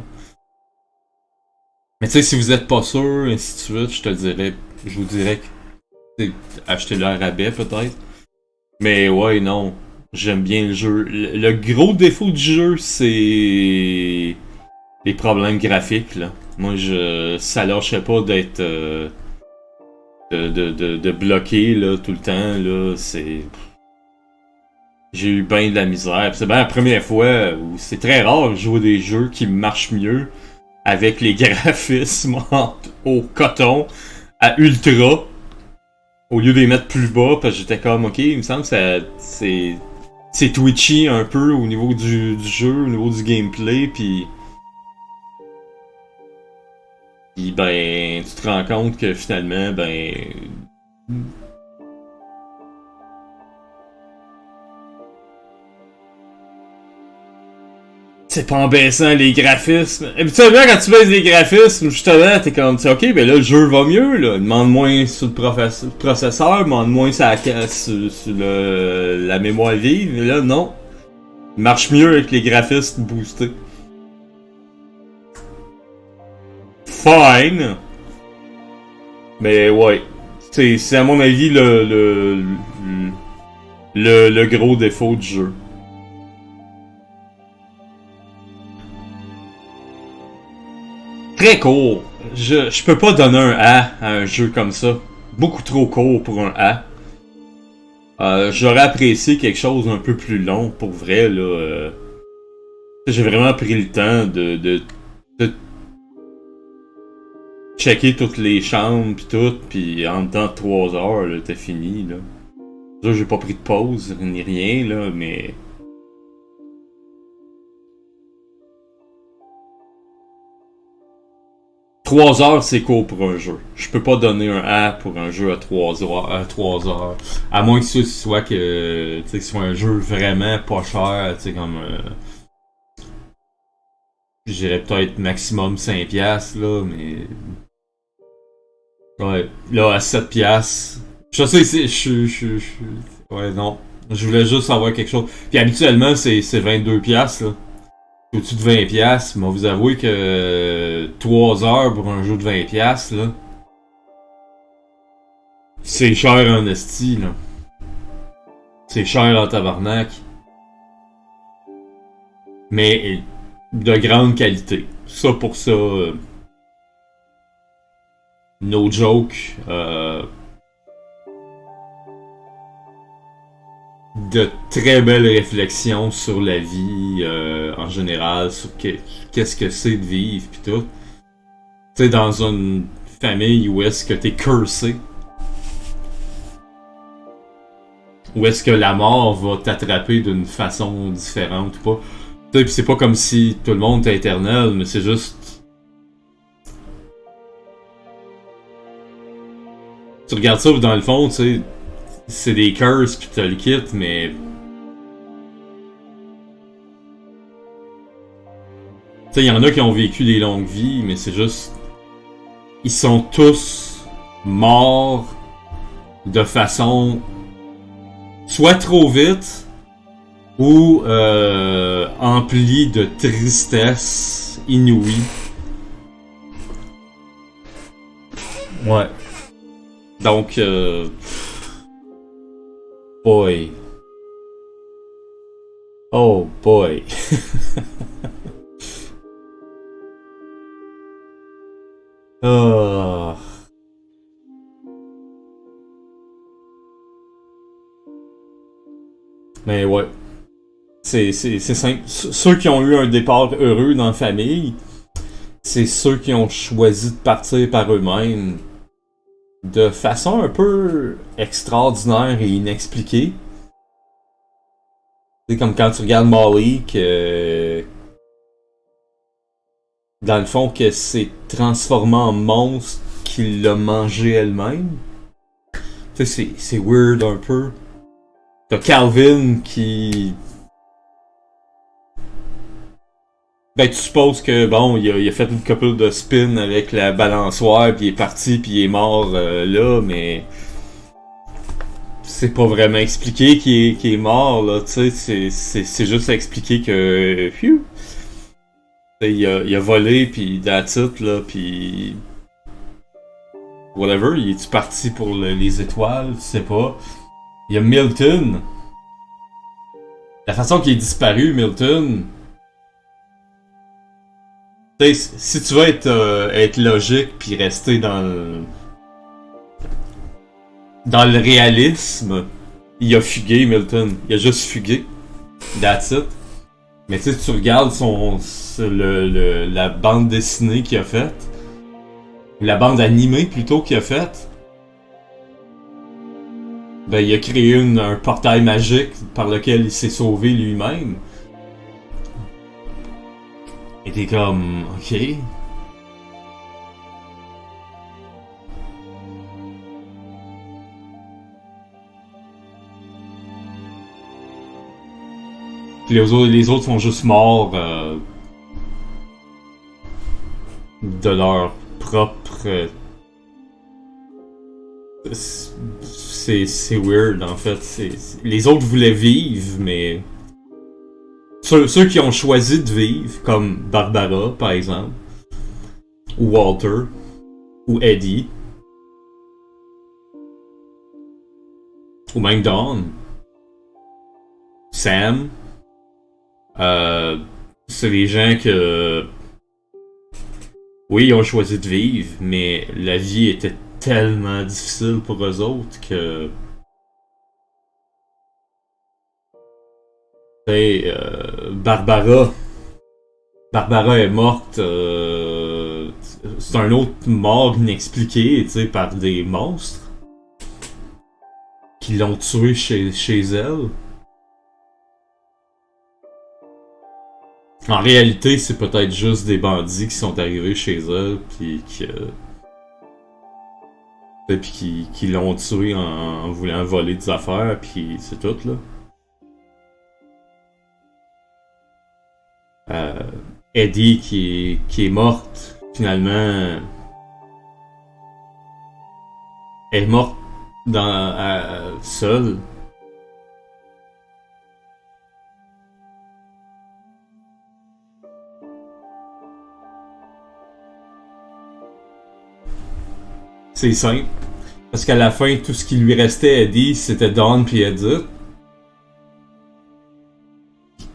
Mais tu sais, si vous êtes pas sûr, ainsi de suite, je vous dirais que achetez-le à rabais, peut-être. Mais ouais, non. J'aime bien le jeu. Le gros défaut du jeu, c'est les problèmes graphiques, là. Moi, ça lâchait pas d'être... de bloquer, là, tout le temps, là. J'ai eu bien de la misère. C'est bien la première fois où c'est très rare de jouer des jeux qui marchent mieux avec les graphismes au coton à ultra. Au lieu de les mettre plus bas, parce que j'étais comme, ok, il me semble que c'est twitchy un peu au niveau du jeu, au niveau du gameplay, puis ben, tu te rends compte que finalement, ben... C'est pas en baissant les graphismes. Habituellement, quand tu baisses les graphismes, justement, t'es comme, ok, ben là, le jeu va mieux, là. Demande moins sur le processeur, demande moins sur la mémoire vive. Mais là, non. Il marche mieux avec les graphismes boostés. Fine. Mais ouais. C'est à mon avis le gros défaut du jeu. Très court. Je peux pas donner un A à un jeu comme ça. Beaucoup trop court pour un A. J'aurais apprécié quelque chose un peu plus long, pour vrai, là. J'ai vraiment pris le temps de checker toutes les chambres pis tout, pis en dedans de 3 heures, là, t'es fini, là. Là, j'ai pas pris de pause, ni rien, là, mais... 3 heures, c'est court pour un jeu. Je peux pas donner un A pour un jeu à 3 heures. À moins que ce soit que soit un jeu vraiment pas cher, tu sais, comme... je dirais peut-être maximum 5$, là, mais... Ouais, là, à 7 piastres. Je sais, ouais, non. Je voulais juste savoir quelque chose. Puis habituellement, c'est 22 piastres, là. Au-dessus de 20 piastres. Mais vous avouez que 3 heures pour un jeu de 20 piastres, là. C'est cher en esti, là. C'est cher en tabarnak. Mais de grande qualité. Ça pour ça. No joke. De très belles réflexions sur la vie en général, sur qu'est-ce que c'est de vivre pis tout. Tu sais, dans une famille où est-ce que t'es cursé. Où est-ce que la mort va t'attraper d'une façon différente ou pas. Tu sais, pis c'est pas comme si tout le monde était éternel, mais c'est juste... Tu regardes ça dans le fond, tu sais, c'est des curses pis t'as le kit, mais... Tu sais, il y en a qui ont vécu des longues vies, mais c'est juste... Ils sont tous morts de façon... soit trop vite, ou emplis de tristesse inouïe. Ouais. Donc, boy. Oh boy. Ah. Mais ouais. C'est simple. Ceux qui ont eu un départ heureux dans la famille, c'est ceux qui ont choisi de partir par eux-mêmes de façon un peu extraordinaire et inexpliquée. C'est comme quand tu regardes Molly, que dans le fond, que c'est transformé en monstre qui l'a mangé elle-même. Tu sais, c'est weird un peu. T'as Calvin qui... Ben, tu supposes que, bon, il a fait une couple de spins avec la balançoire, puis il est parti, puis il est mort là, mais... C'est pas vraiment expliqué qu'il est mort, là, tu sais, c'est juste expliqué que... Phew, il a volé, puis that's it, là, puis... Whatever, il est-tu parti pour les étoiles, tu sais pas. Il y a Milton. La façon qu'il est disparu, Milton... T'sais, si tu veux être logique puis rester dans le réalisme, il a fugué, Milton. Il a juste fugué. That's it. Mais tu sais, tu regardes la bande dessinée qu'il a faite, la bande animée plutôt qu'il a faite, ben il a créé un portail magique par lequel il s'est sauvé lui-même. Et t'es comme, ok. Puis les autres sont juste morts de leur propre... C'est weird en fait. Les autres voulaient vivre, mais... Ceux qui ont choisi de vivre, comme Barbara, par exemple, ou Walter, ou Eddie, ou même Dawn, Sam, c'est des gens que... Oui, ils ont choisi de vivre, mais la vie était tellement difficile pour eux autres que... Barbara est morte. C'est un autre mort inexpliqué, tu sais, par des monstres qui l'ont tué chez elle. En réalité, c'est peut-être juste des bandits qui sont arrivés chez elle puis qui l'ont tué en voulant voler des affaires, puis c'est tout là. Eddie qui est morte, finalement. Elle est morte seule. C'est simple. Parce qu'à la fin, tout ce qui lui restait à Edith, c'était Dawn puis Edith.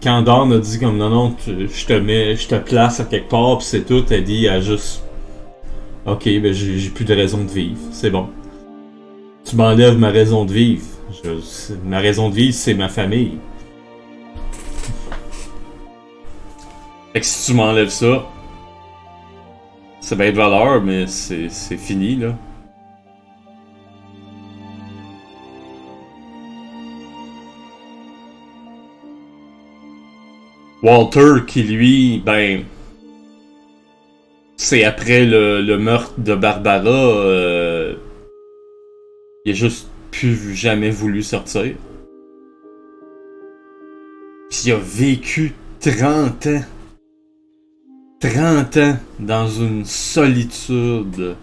Quand Dawn a dit comme non, je te place à quelque part pis c'est tout, Edith a juste... Ok, ben j'ai plus de raison de vivre, c'est bon. Tu m'enlèves ma raison de vivre. Ma raison de vivre, c'est ma famille. Fait que si tu m'enlèves ça, c'est bien de valeur, mais c'est fini, là. Walter, qui lui, ben... C'est après le meurtre de Barbara, il a juste plus jamais voulu sortir. Puis il a vécu 30 ans. 30 ans dans une solitude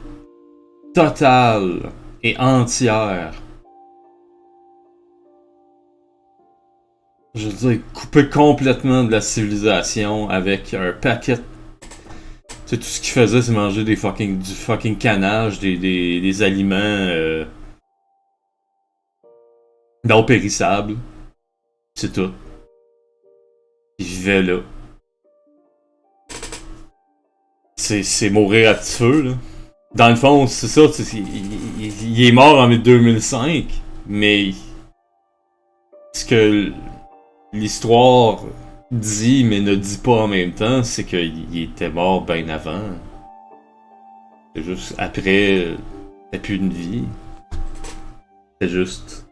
totale et entière. Je veux dire, coupé complètement de la civilisation avec un paquet. Tu sais, tout ce qu'il faisait, c'est manger du fucking canage, des aliments non périssables. C'est tout. Il vivait là. C'est mourir à petit feu, là. Dans le fond, c'est ça, il est mort en 2005, mais ce que l'histoire dit, mais ne dit pas en même temps, c'est qu'il était mort bien avant. C'est juste, après, t'as plus une vie. C'est juste...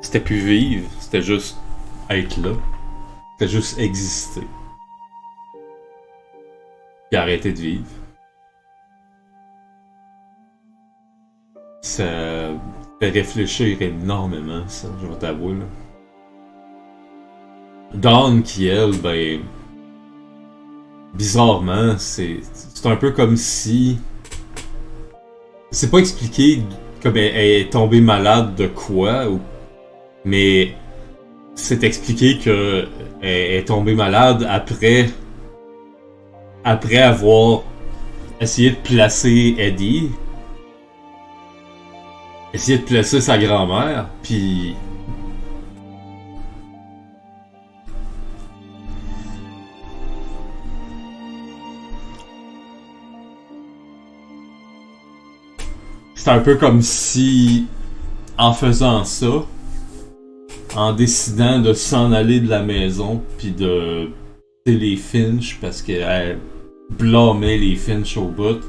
C'était plus vivre, c'était juste être là. C'était juste exister. Puis arrêter de vivre. Ça fait réfléchir énormément, ça, je vais t'avouer, là. Dawn, qui elle, ben... Bizarrement, c'est un peu comme si... C'est pas expliqué comme elle est tombée malade de quoi, mais... C'est expliqué que elle est tombée malade après avoir essayé de placer Eddie, essayer de placer sa grand-mère, puis c'est un peu comme si en faisant ça, en décidant de s'en aller de la maison, puis de les Finch, parce qu'elle blâmait les Finch au bout.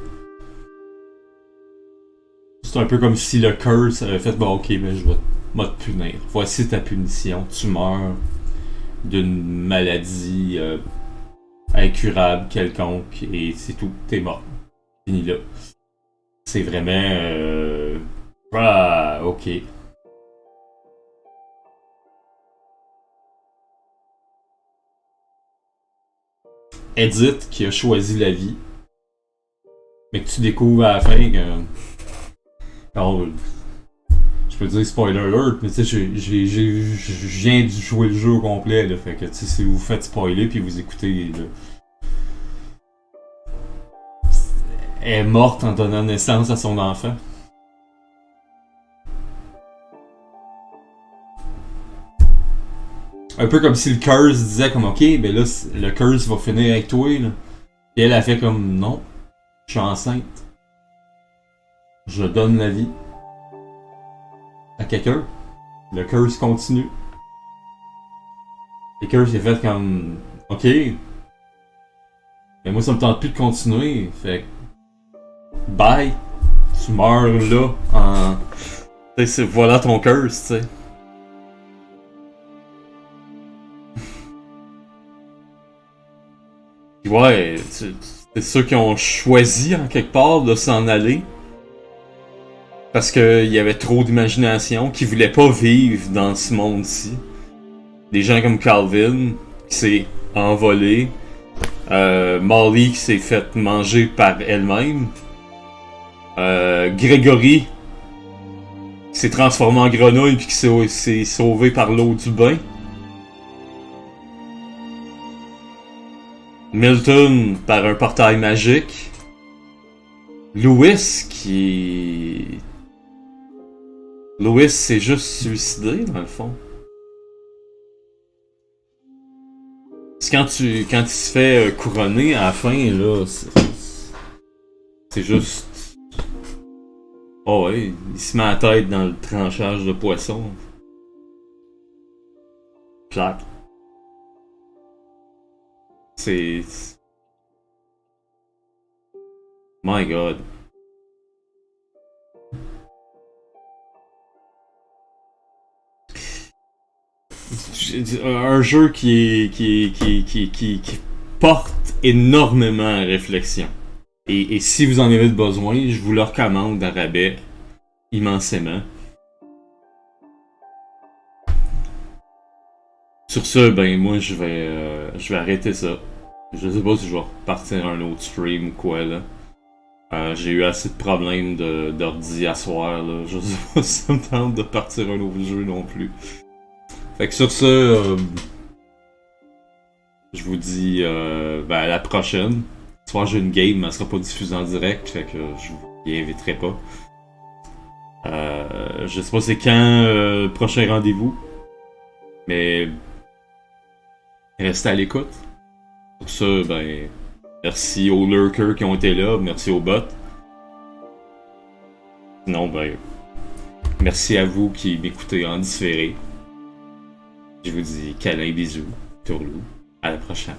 C'est un peu comme si le curse avait fait, bon ok, mais je vais te punir. Voici ta punition, tu meurs d'une maladie incurable quelconque, et c'est tout, t'es mort. Fini là. C'est vraiment... Ah, ok. Edith qui a choisi la vie, mais que tu découvres à la fin que... Alors, je peux dire spoiler alert, mais tu sais, je viens de jouer le jeu au complet, là, fait que tu sais, si vous faites spoiler puis vous écoutez, là, elle est morte en donnant naissance à son enfant. Un peu comme si le curse disait comme ok, ben là le curse va finir avec toi là. Et elle a fait comme non, je suis enceinte. Je donne la vie à quelqu'un. Le curse continue. Le curse est fait comme ok. Mais moi ça me tente plus de continuer. Fait que bye. Tu meurs là en. Tu sais, voilà ton curse, tu sais. Ouais, c'est ceux qui ont choisi en quelque part de s'en aller parce qu'il y avait trop d'imagination, qui voulaient pas vivre dans ce monde-ci. Des gens comme Calvin qui s'est envolé Molly qui s'est fait manger par elle-même. Gregory qui s'est transformé en grenouille puis qui s'est sauvé par l'eau du bain. Milton par un portail magique. Louis s'est juste suicidé dans le fond. C'est quand il se fait couronner à la fin là, c'est juste. Oh ouais, il se met la tête dans le tranchage de poisson. Clac. C'est... My God. Un jeu qui porte énormément à réflexion. Et si vous en avez besoin, je vous le recommande à rabais immensément. Sur ce, ben moi je vais arrêter ça. Je sais pas si je vais repartir un autre stream ou quoi là. J'ai eu assez de problèmes d'ordi à soir là. Je sais pas si ça me tente de partir un autre jeu non plus. Fait que sur ce, je vous dis ben à la prochaine. Ce soir j'ai une game, mais elle sera pas diffusée en direct, fait que je vous y inviterai pas. Je sais pas c'est quand le prochain rendez-vous, mais restez à l'écoute. Pour ça, ben merci aux lurkers qui ont été là, merci aux bots. Sinon, ben merci à vous qui m'écoutez en différé. Je vous dis câlin, bisous, tourlou, à la prochaine.